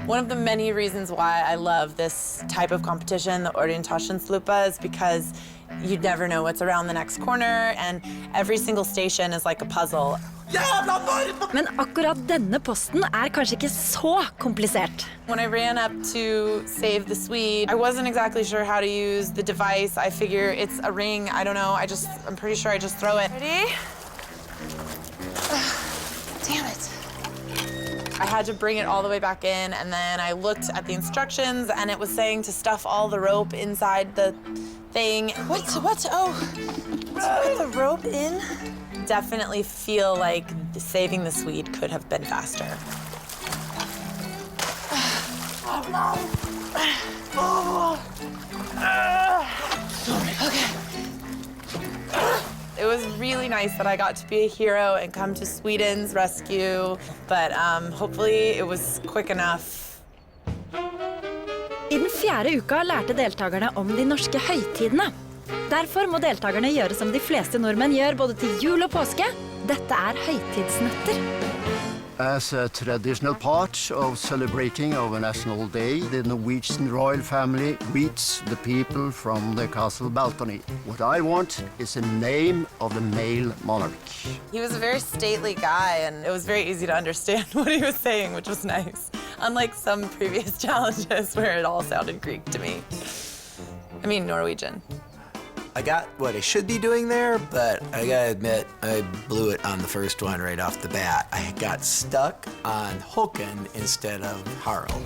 [SPEAKER 3] One of the many reasons why I love this type of competition, the Orientasjonslupa, is because you never know what's around the next corner, and every single station is like a puzzle.
[SPEAKER 8] Men akkurat denne posten kanskje ikke så komplisert.
[SPEAKER 3] When I ran up to save the Swede, I wasn't exactly sure how to use the device. I figure it's a ring, I don't know, I'm pretty sure I just throw it. Ready? Damn it. I had to bring it all the way back in, and then I looked at the instructions, and it was saying to stuff all the rope inside the thing. What? Oh, to put the rope in? Definitely feel like saving the Swede could have been faster. Okay. It was really nice that I got to be a hero and come to Sweden's rescue, but hopefully it was quick enough.
[SPEAKER 8] I den 4. uka lærte deltakerne om de norske høytidene. Derfor må deltakerne gjøre som de fleste nordmenn gjør både til jul og påske. Dette høytidsnøtter.
[SPEAKER 9] As a traditional part of celebrating our national day, the Norwegian royal family greets the people from the castle balcony. What I want is a name of the male monarch.
[SPEAKER 3] He was a very stately guy, and it was very easy to understand what he was saying, which was nice. Unlike some previous challenges where it all sounded Greek to me. I mean, Norwegian.
[SPEAKER 2] I got what I should be doing there, but I gotta admit, I blew it on the first one right off the bat. I got stuck on Håkon instead of Harald.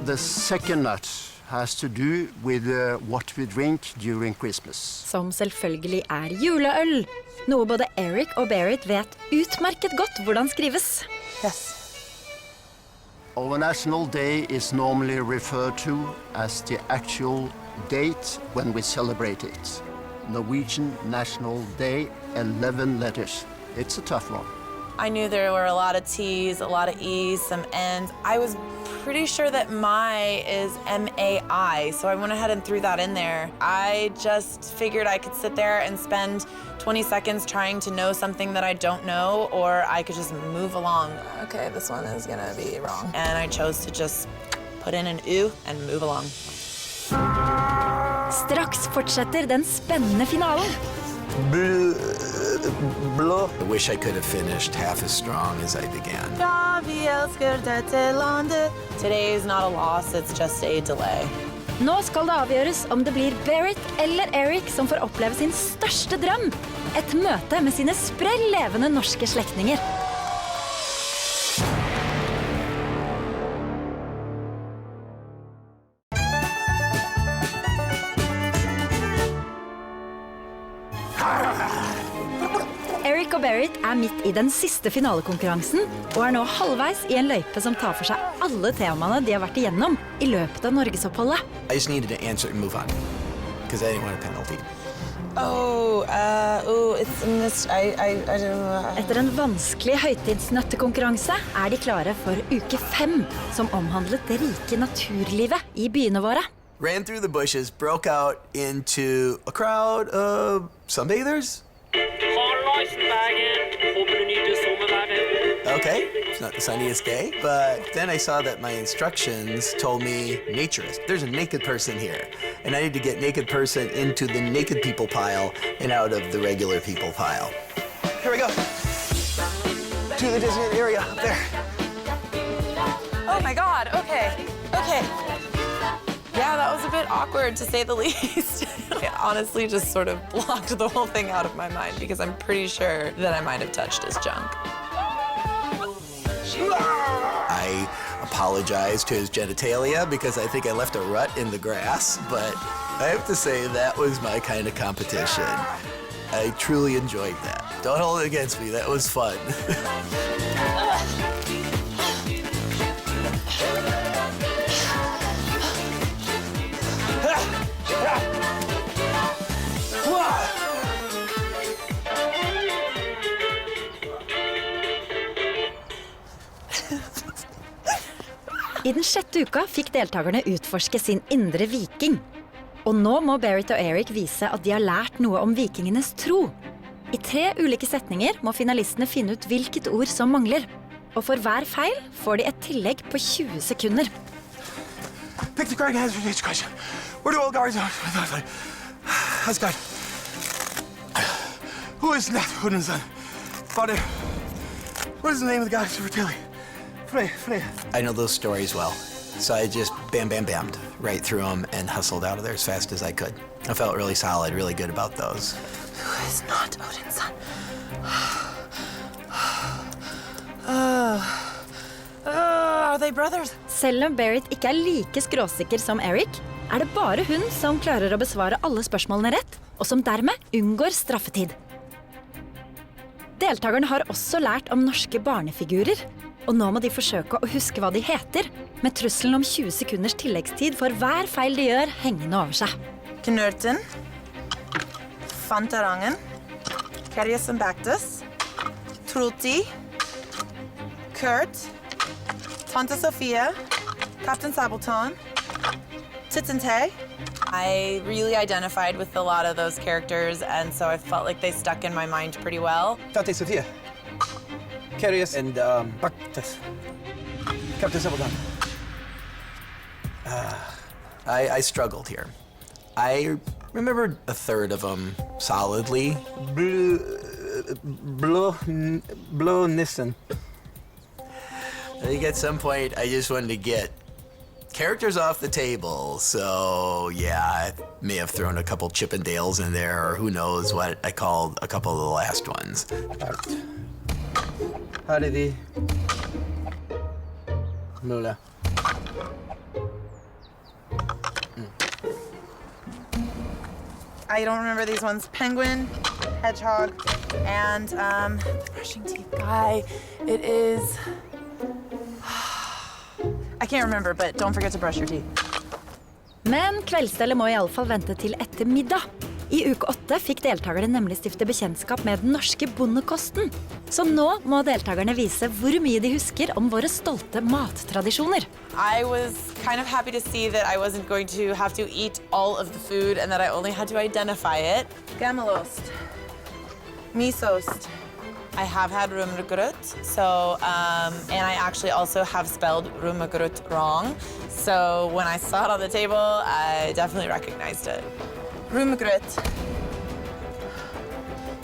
[SPEAKER 9] The second nut has to do with what we drink during Christmas.
[SPEAKER 8] Som selvfølgelig juleøl. Noe både Eric og Berit vet utmerket godt hvordan skrives.
[SPEAKER 3] Yes.
[SPEAKER 9] Our national day is normally referred to as the actual date when we celebrate it. Norwegian National Day, 11 letters. It's a tough one.
[SPEAKER 3] I knew there were a lot of T's, a lot of E's, some N's. I was pretty sure that Mai is M-A-I, so I went ahead and threw that in there. I just figured I could sit there and spend 20 seconds trying to know something that I don't know, or I could just move along. Okay, this one is gonna be wrong. And I chose to just put in an U and move along.
[SPEAKER 8] Straks fortsetter den spennende finalen.
[SPEAKER 2] I wish I could have finished half as strong as I began.
[SPEAKER 3] Today is not a loss, it's just a delay.
[SPEAKER 8] Nå skal det avgjøres om det blir Berit eller Eric som får oppleve sin største drøm. Et møte med sine sprell levende norske slektninger. Eric og Berit midt i den siste finalekonkurransen og nå halvveis i en løype som tar for seg alle temaene de har vært igjennom i løpet av Norgesoppholdet.
[SPEAKER 2] I just needed to answer and move on, because I didn't want a penalty.
[SPEAKER 3] It's a mystery. I don't know.
[SPEAKER 8] Etter en vanskelig høytidsnøttekonkurranse de klare for uke 5, som omhandlet det rike naturlivet i byene våre.
[SPEAKER 2] Ran through the bushes, broke out into a crowd of sunbathers. Okay, it's not the sunniest day, but then I saw that my instructions told me naturist. There's a naked person here, and I need to get naked person into the naked people pile and out of the regular people pile. Here we go. To the Disney area up there.
[SPEAKER 3] Oh my God, okay. Yeah, that was a bit awkward to say the least. I honestly just sort of blocked the whole thing out of my mind because I'm pretty sure that I might have touched his junk.
[SPEAKER 2] I apologized to his genitalia because I think I left a rut in the grass, but I have to say that was my kind of competition. I truly enjoyed that. Don't hold it against me, that was fun.
[SPEAKER 8] I den 6. uka fikk deltakerne utforske sin indre viking. Og nå må Berit og Eric vise at de har lært noe om vikingenes tro. I 3 ulike setninger må finalistene finne ut hvilket ord som mangler. Og for hver feil får de et tillegg på 20 sekunder.
[SPEAKER 7] Pick the correct answer to each question. Where do all guards are? That's good. Who is that? Who's son? Father. What is the name of the goddess of fertility? Freya.
[SPEAKER 2] I know those stories well, so I just bammed right through them and hustled out of there as fast as I could. I felt really solid, really good about those.
[SPEAKER 3] Who is not Odin's son? Are they brothers?
[SPEAKER 8] Selv om Berit ikke er like skråsikker som Eric, er det bare hun som klarer å besvare alle spørsmålene rett, og som dermed unngår straffetid. Deltakerne har også lært om norske barnefigurer, og nå må de forsøke å huske hva de heter, med trusselen om 20 sekunders tilleggstid for hver feil de gjør hengende over seg.
[SPEAKER 3] Knurten, Fantarangen, Karius and Bactus, Trulti, Kurt, Tante Sophia, Captain Sableton, Titente. I really identified with a lot of those characters, and so I felt like they stuck in my mind pretty well.
[SPEAKER 2] Tante Sophia. Carius and Bactus. Captain Sableton. I struggled here. I remembered a third of them solidly. Blå-nissen. I think at some point I just wanted to get characters off the table, so yeah, I may have thrown a couple Chippendales in there, or who knows what I called a couple of the last ones.
[SPEAKER 7] Haridi. Mula.
[SPEAKER 3] I don't remember these ones. Penguin, hedgehog, and brushing teeth guy. It is... I can't remember, but don't forget to brush your teeth.
[SPEAKER 8] Men kveldsstellet må I alle fall vente til etter middag. I uke 8 fikk deltakerne nemlig stifte bekjentskap med den norske bondekosten. Så nå må deltakerne vise hvor mye de husker om våre stolte mattradisjoner.
[SPEAKER 3] I was kind of happy to see that I wasn't going to have to eat all of the food and that I only had to identify it. Gamelost, misost. I have had rummegrøt, so and I actually also have spelled rummegrøt wrong. So when I saw it on the table, I definitely recognized it. Rummegrøt.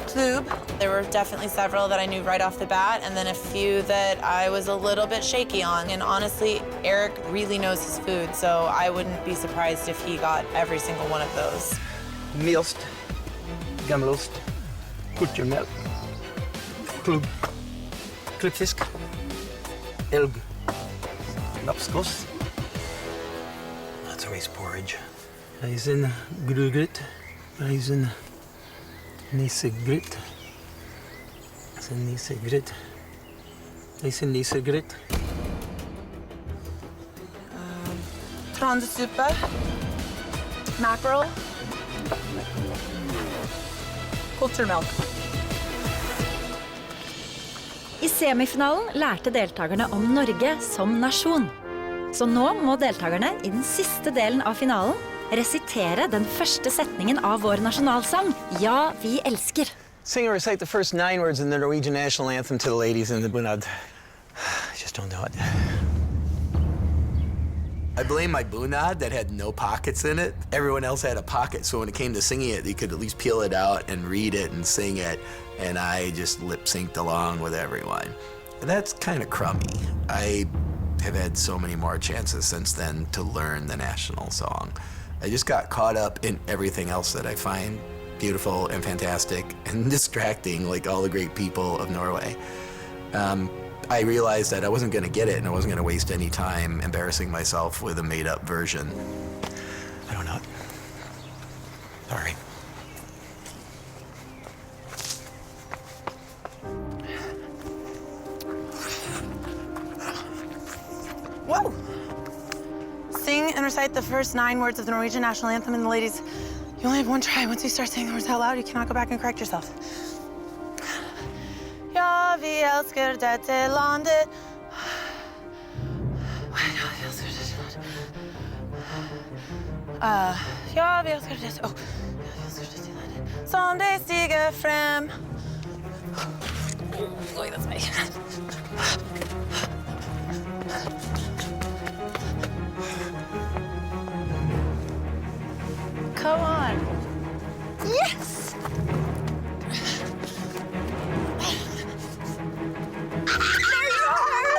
[SPEAKER 3] Klub. There were definitely several that I knew right off the bat, and then a few that I was a little bit shaky on. And honestly, Eric really knows his food, so I wouldn't be surprised if he got every single one of those.
[SPEAKER 7] Milst. Gamelost. Kulturmel. Klub. Klippfisk. Elg. Lapskaus.
[SPEAKER 2] That's always porridge.
[SPEAKER 7] Reisen grugryt. Reisen nisegryt. Reisen nisegryt. Reisen nisegryt.
[SPEAKER 3] Trandesuppe. Mackerel. Kulturmelk.
[SPEAKER 8] I semifinalen lærte deltakerne om Norge som nasjon. Så nå må deltakerne I den siste delen av finalen resitere den første setningen av vår nasjonalsang, Ja, vi elsker.
[SPEAKER 2] Sing or recite the first 9 words in the Norwegian national anthem to the ladies in the bunad. I just don't know it. I blame my bunad that had no pockets in it. Everyone else had a pocket, so when it came to singing it, they could at least peel it out and read it and sing it, and I just lip-synced along with everyone. And that's kind of crummy. I have had so many more chances since then to learn the national song. I just got caught up in everything else that I find beautiful and fantastic and distracting, like all the great people of Norway. I realized that I wasn't going to get it and I wasn't going to waste any time embarrassing myself with a made-up version. I don't know. Sorry.
[SPEAKER 3] Whoa! Sing and recite the first 9 words of the Norwegian national anthem, and the ladies, you only have one try. Once you start saying the words out loud, you cannot go back and correct yourself. Ja, vi elsker dette landet. Ja, vi skal det. Oh. Som det stiger frem. Oi, that's me. Come on. Yes! There you are!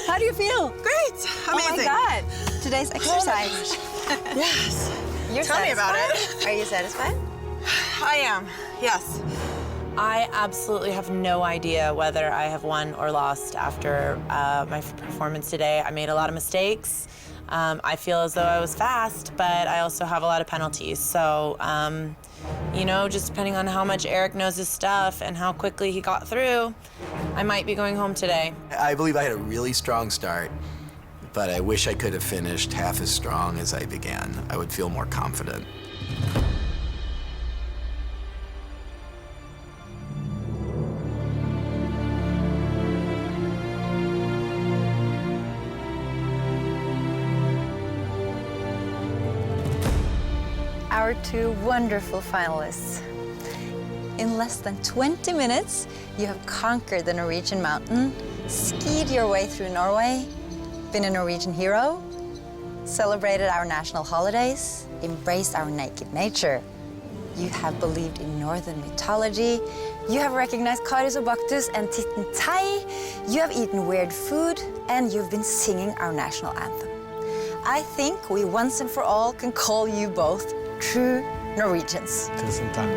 [SPEAKER 1] How do you feel?
[SPEAKER 3] Great! Amazing.
[SPEAKER 1] Oh my God! Today's exercise.
[SPEAKER 3] Yes.
[SPEAKER 1] You're
[SPEAKER 3] Tell me about
[SPEAKER 1] satisfied? Are you satisfied?
[SPEAKER 3] I am, yes. I absolutely have no idea whether I have won or lost after my performance today. I made a lot of mistakes. I feel as though I was fast, but I also have a lot of penalties. So, you know, just depending on how much Eric knows his stuff and how quickly he got through, I might be going home today.
[SPEAKER 2] I believe I had a really strong start, but I wish I could have finished half as strong as I began. I would feel more confident.
[SPEAKER 1] Our two wonderful finalists. In less than 20 minutes, you have conquered the Norwegian mountain, skied your way through Norway, been a Norwegian hero, celebrated our national holidays, embraced our naked nature. You have believed in northern mythology, you have recognized Karius og Baktus and Titten Tai, you have eaten weird food, and you've been singing our national anthem. I think we once and for all can call you both true Norwegians.
[SPEAKER 7] Tusen takk.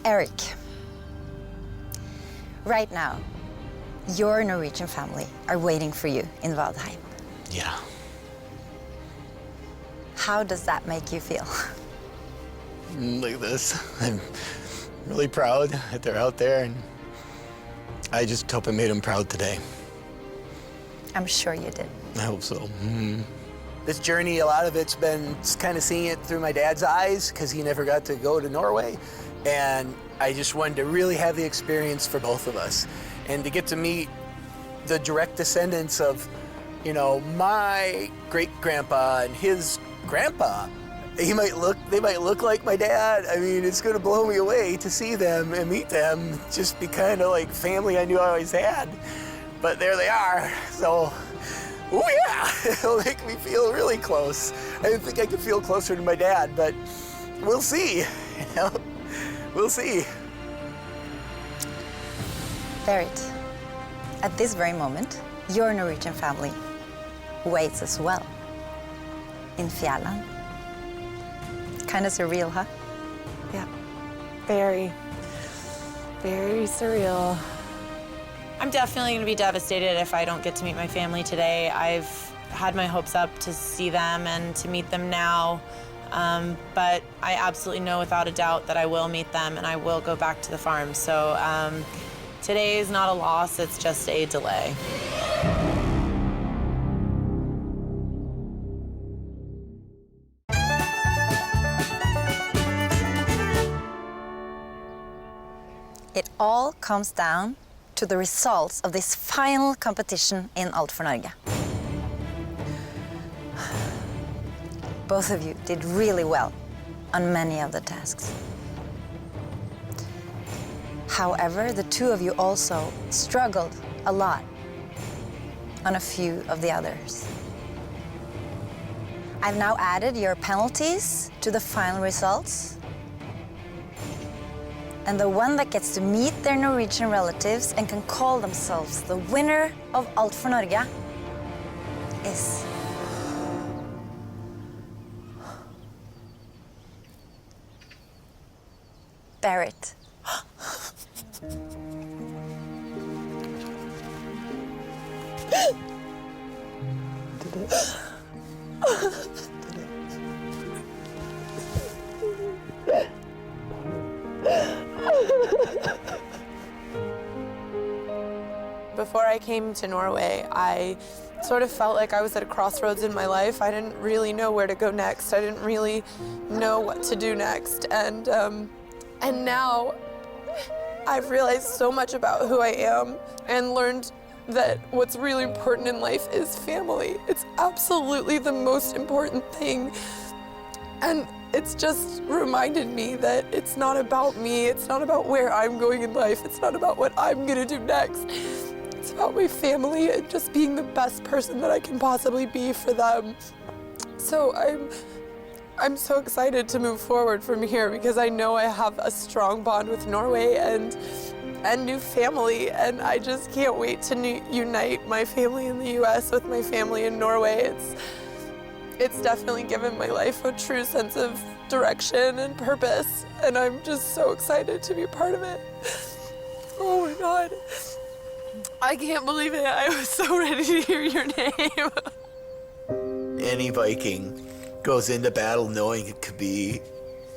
[SPEAKER 1] Eric, right now, your Norwegian family are waiting for you in Vadheim.
[SPEAKER 7] Yeah.
[SPEAKER 1] How does that make you feel?
[SPEAKER 7] Look at this. I'm really proud that they're out there, and I just hope I made them proud today.
[SPEAKER 1] I'm sure you did.
[SPEAKER 7] I hope so. Mm-hmm.
[SPEAKER 2] This journey, a lot of it's been kind of seeing it through my dad's eyes because he never got to go to Norway. And I just wanted to really have the experience for both of us. And to get to meet the direct descendants of, you know, my great-grandpa and his grandpa. They might look like my dad. I mean, it's gonna blow me away to see them and meet them, just be kind of like family I knew I always had. But there they are, so, oh yeah, it'll make me feel really close. I didn't think I could feel closer to my dad, but we'll see, you know? We'll see.
[SPEAKER 1] Berit, at this very moment, your Norwegian family waits as well. In Fjærland. Kind of surreal, huh?
[SPEAKER 3] Yeah, very, very surreal. I'm definitely going to be devastated if I don't get to meet my family today. I've had my hopes up to see them and to meet them now, but I absolutely know without a doubt that I will meet them and I will go back to the farm. So today is not a loss, it's just a delay.
[SPEAKER 1] It all comes down to the results of this final competition in Alt for Norge. Both of you did really well on many of the tasks. However, the two of you also struggled a lot on a few of the others. I've now added your penalties to the final results. And the one that gets to meet their Norwegian relatives and can call themselves the winner of Alt for Norge is... Berit.
[SPEAKER 3] Before I came to Norway, I sort of felt like I was at a crossroads in my life. I didn't really know where to go next. I didn't really know what to do next. And And now I've realized so much about who I am and learned that what's really important in life is family. It's absolutely the most important thing. And it's just reminded me that it's not about me, it's not about where I'm going in life, it's not about what I'm gonna do next. It's about my family and just being the best person that I can possibly be for them. So I'm so excited to move forward from here because I know I have a strong bond with Norway and new family, and I just can't wait to unite my family in the US with my family in Norway. It's definitely given my life a true sense of direction and purpose, and I'm just so excited to be part of it. Oh my God. I can't believe it. I was so ready to hear your name.
[SPEAKER 2] Any Viking goes into battle knowing it could be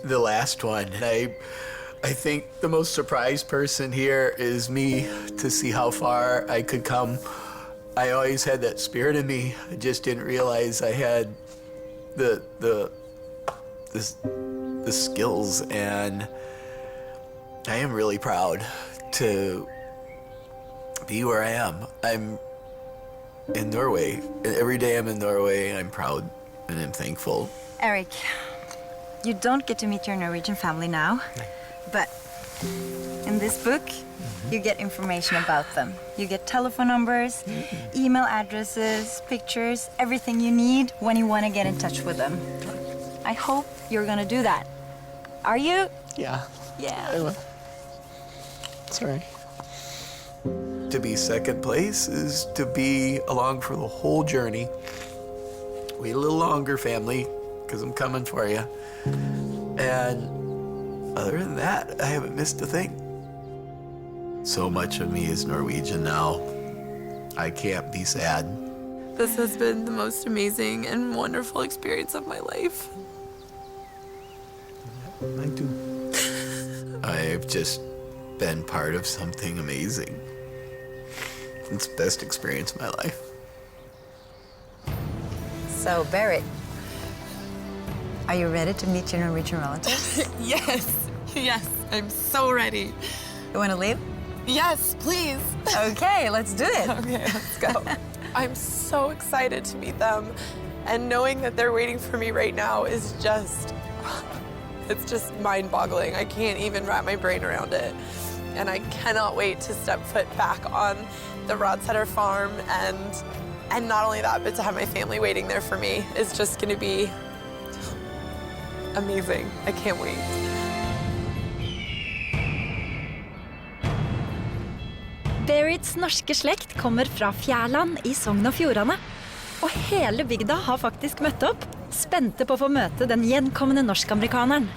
[SPEAKER 2] the last one. And I think the most surprised person here is me, to see how far I could come. I always had that spirit in me. I just didn't realize I had the skills, and I am really proud to be where I am. I'm in Norway. Every day I'm in Norway, I'm proud and I'm thankful.
[SPEAKER 1] Eric, you don't get to meet your Norwegian family now, but in this book, you get information about them. You get telephone numbers, email addresses, pictures, everything you need when you want to get in touch with them. I hope you're gonna do that. Are you?
[SPEAKER 7] Yeah.
[SPEAKER 1] Yeah.
[SPEAKER 7] I will. Sorry.
[SPEAKER 2] To be second place is to be along for the whole journey. Wait a little longer, family, because I'm coming for you. And other than that, I haven't missed a thing. So much of me is Norwegian now. I can't be sad.
[SPEAKER 3] This has been the most amazing and wonderful experience of my life.
[SPEAKER 2] I do. I've just been part of something amazing. It's the best experience of my life.
[SPEAKER 1] So, Berit, are you ready to meet your Norwegian relatives?
[SPEAKER 3] Yes, I'm so ready.
[SPEAKER 1] You want to leave?
[SPEAKER 3] Yes, please.
[SPEAKER 1] Okay, let's do it.
[SPEAKER 3] Okay, let's go. I'm so excited to meet them, and knowing that they're waiting for me right now is just, it's just mind-boggling. I can't even wrap my brain around it. And I cannot wait to step foot back on the Rodsetter farm, and not only that, but to have my family waiting there for me is just gonna be amazing. I can't wait.
[SPEAKER 8] Berits norske slekt kommer fra Fjærland i Sogn og Fjordane. Og hele bygda har faktisk møtt opp, spente på å få møte den gjenkommende norsk-amerikaneren.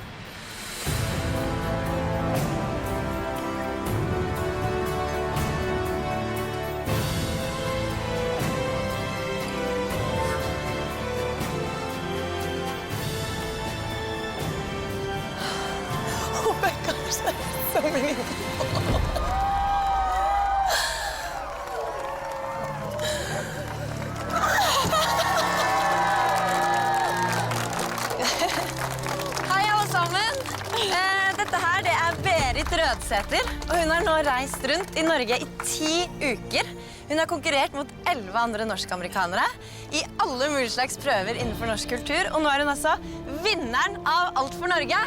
[SPEAKER 3] Oh my gosh, that's so many people.
[SPEAKER 1] Hei, alle sammen. Dette her, det er Berit Rødsæter, og hun har nå reist rundt i Norge i 10 uker. Hun har konkurrert mot 11 andre norsk-amerikanere i alle mulige slags prøver innenfor norsk kultur, og nå er hun altså vinneren av Alt for Norge.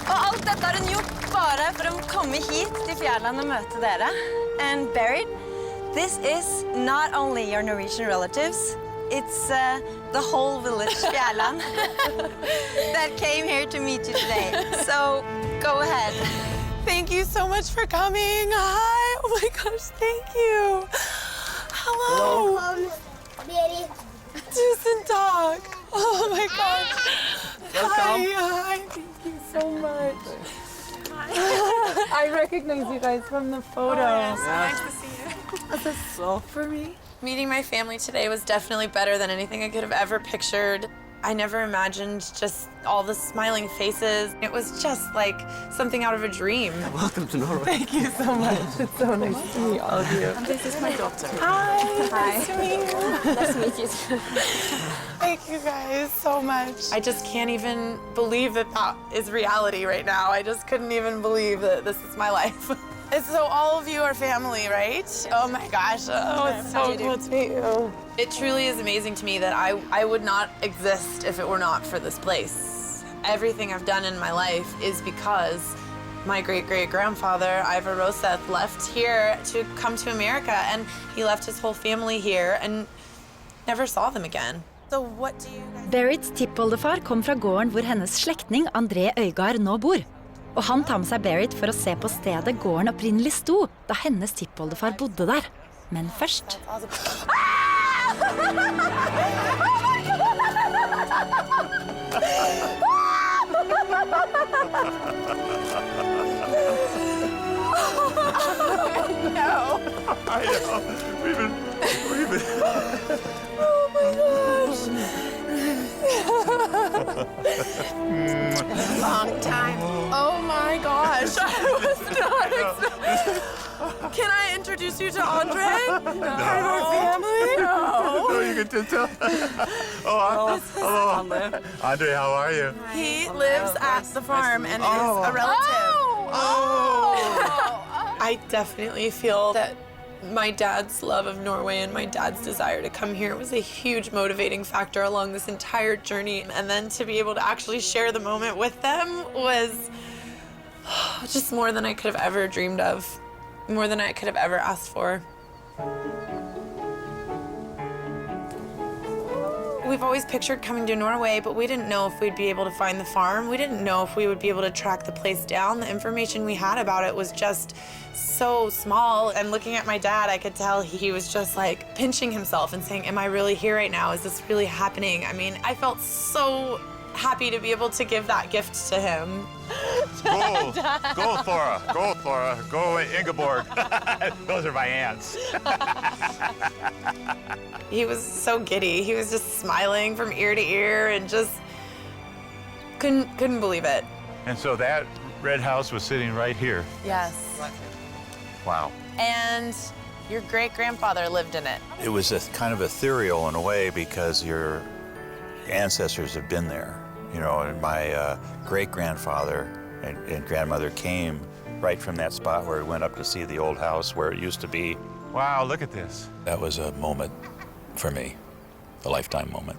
[SPEAKER 1] Og alt dette har hun gjort bare for å komme hit til Fjærland og møte dere. And Berit, this is not only your Norwegian relatives, it's the whole village Fjærland that came here to meet you today. So, go ahead.
[SPEAKER 3] Thank you so much for coming. Hi. Oh my gosh, thank you. Hello. Tusen takk. Oh my gosh. Hi. Thank you so much. I recognize you guys from the photo. Oh, yeah, so nice to see you. Is this so for me? Meeting my family today was definitely better than anything I could have ever pictured. I never imagined just all the smiling faces. It was just like something out of a dream.
[SPEAKER 2] Welcome to Norway.
[SPEAKER 3] Thank you so much. It's so nice to meet all of you.
[SPEAKER 5] This is my daughter.
[SPEAKER 3] Hi.
[SPEAKER 5] Hi.
[SPEAKER 3] Nice to meet you.
[SPEAKER 5] Nice to meet you.
[SPEAKER 3] Thank you guys so much. I just can't even believe that that is reality right now. I just couldn't even believe that this is my life. And so all of you are family, right? Oh my gosh, it's so cool to meet you. It truly is amazing to me that I would not exist if it were not for this place. Everything I've done in my life is because my great-great-grandfather, Ivor Roseth, left here to come to America, and he left his whole family here and never saw them again. So what do you guys...
[SPEAKER 8] Berits tippoldefar kom fra gården hvor hennes slektning André Øygard nå bor. Og han tar med seg Berit for å se på stedet gården opprinnelig sto, da hennes tippoldefar bodde der. Men først...
[SPEAKER 3] No.
[SPEAKER 10] I know. We've been...
[SPEAKER 3] Oh my gosh. Long time. Oh my gosh. I was not expecting. Can I introduce you to Andre? Part of our family? No.
[SPEAKER 10] No, you can just tell. Hello. Andre, how are you?
[SPEAKER 3] He lives at the farm and is a relative. I definitely feel that my dad's love of Norway and my dad's desire to come here was a huge motivating factor along this entire journey. And then to be able to actually share the moment with them was just more than I could have ever dreamed of, more than I could have ever asked for. We've always pictured coming to Norway, but we didn't know if we'd be able to find the farm. We didn't know if we would be able to track the place down. The information we had about it was just so small. And looking at my dad, I could tell he was just like pinching himself and saying, am I really here right now? Is this really happening? I mean, I felt so happy to be able to give that gift to him.
[SPEAKER 10] Go, Thora. Go, Thora. Go, Ingeborg. Those are my aunts.
[SPEAKER 3] He was so giddy. He was just smiling from ear to ear and just couldn't believe it.
[SPEAKER 10] And so that red house was sitting right here.
[SPEAKER 3] Yes.
[SPEAKER 10] Wow.
[SPEAKER 3] And your great-grandfather lived in it.
[SPEAKER 11] It was a kind of ethereal in a way because your ancestors have been there. You know, and my great-grandfather and grandmother came right from that spot where we went up to see the old house where it used to be.
[SPEAKER 10] Wow, look at this.
[SPEAKER 11] That was a moment for me, a lifetime moment.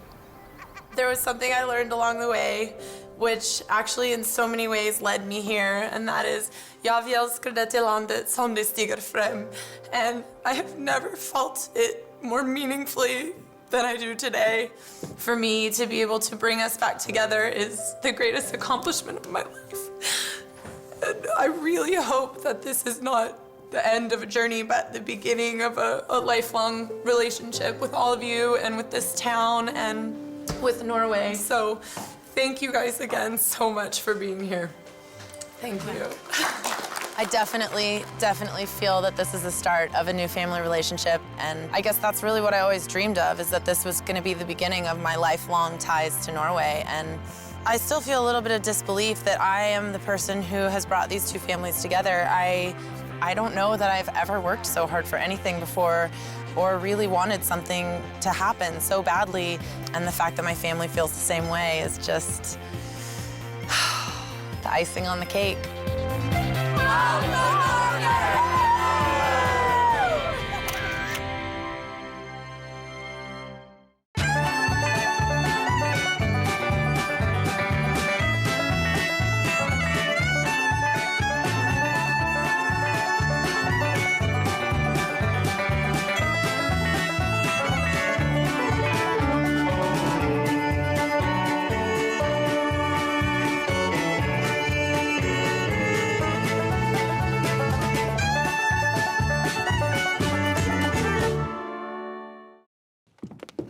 [SPEAKER 3] There was something I learned along the way, which actually in so many ways led me here, and that is, jag älskar det landet som det stiger fram. And I have never felt it more meaningfully than I do today. For me, to be able to bring us back together is the greatest accomplishment of my life. And I really hope that this is not the end of a journey, but the beginning of a lifelong relationship with all of you and with this town and with Norway. So thank you guys again so much for being here. Thank you. I definitely feel that this is the start of a new family relationship. And I guess that's really what I always dreamed of, is that this was going to be the beginning of my lifelong ties to Norway. And I still feel a little bit of disbelief that I am the person who has brought these two families together. I don't know that I've ever worked so hard for anything before or really wanted something to happen so badly. And the fact that my family feels the same way is just the icing on the cake.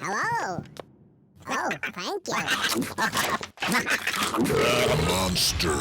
[SPEAKER 12] Hello. Oh, thank you.
[SPEAKER 13] Monster.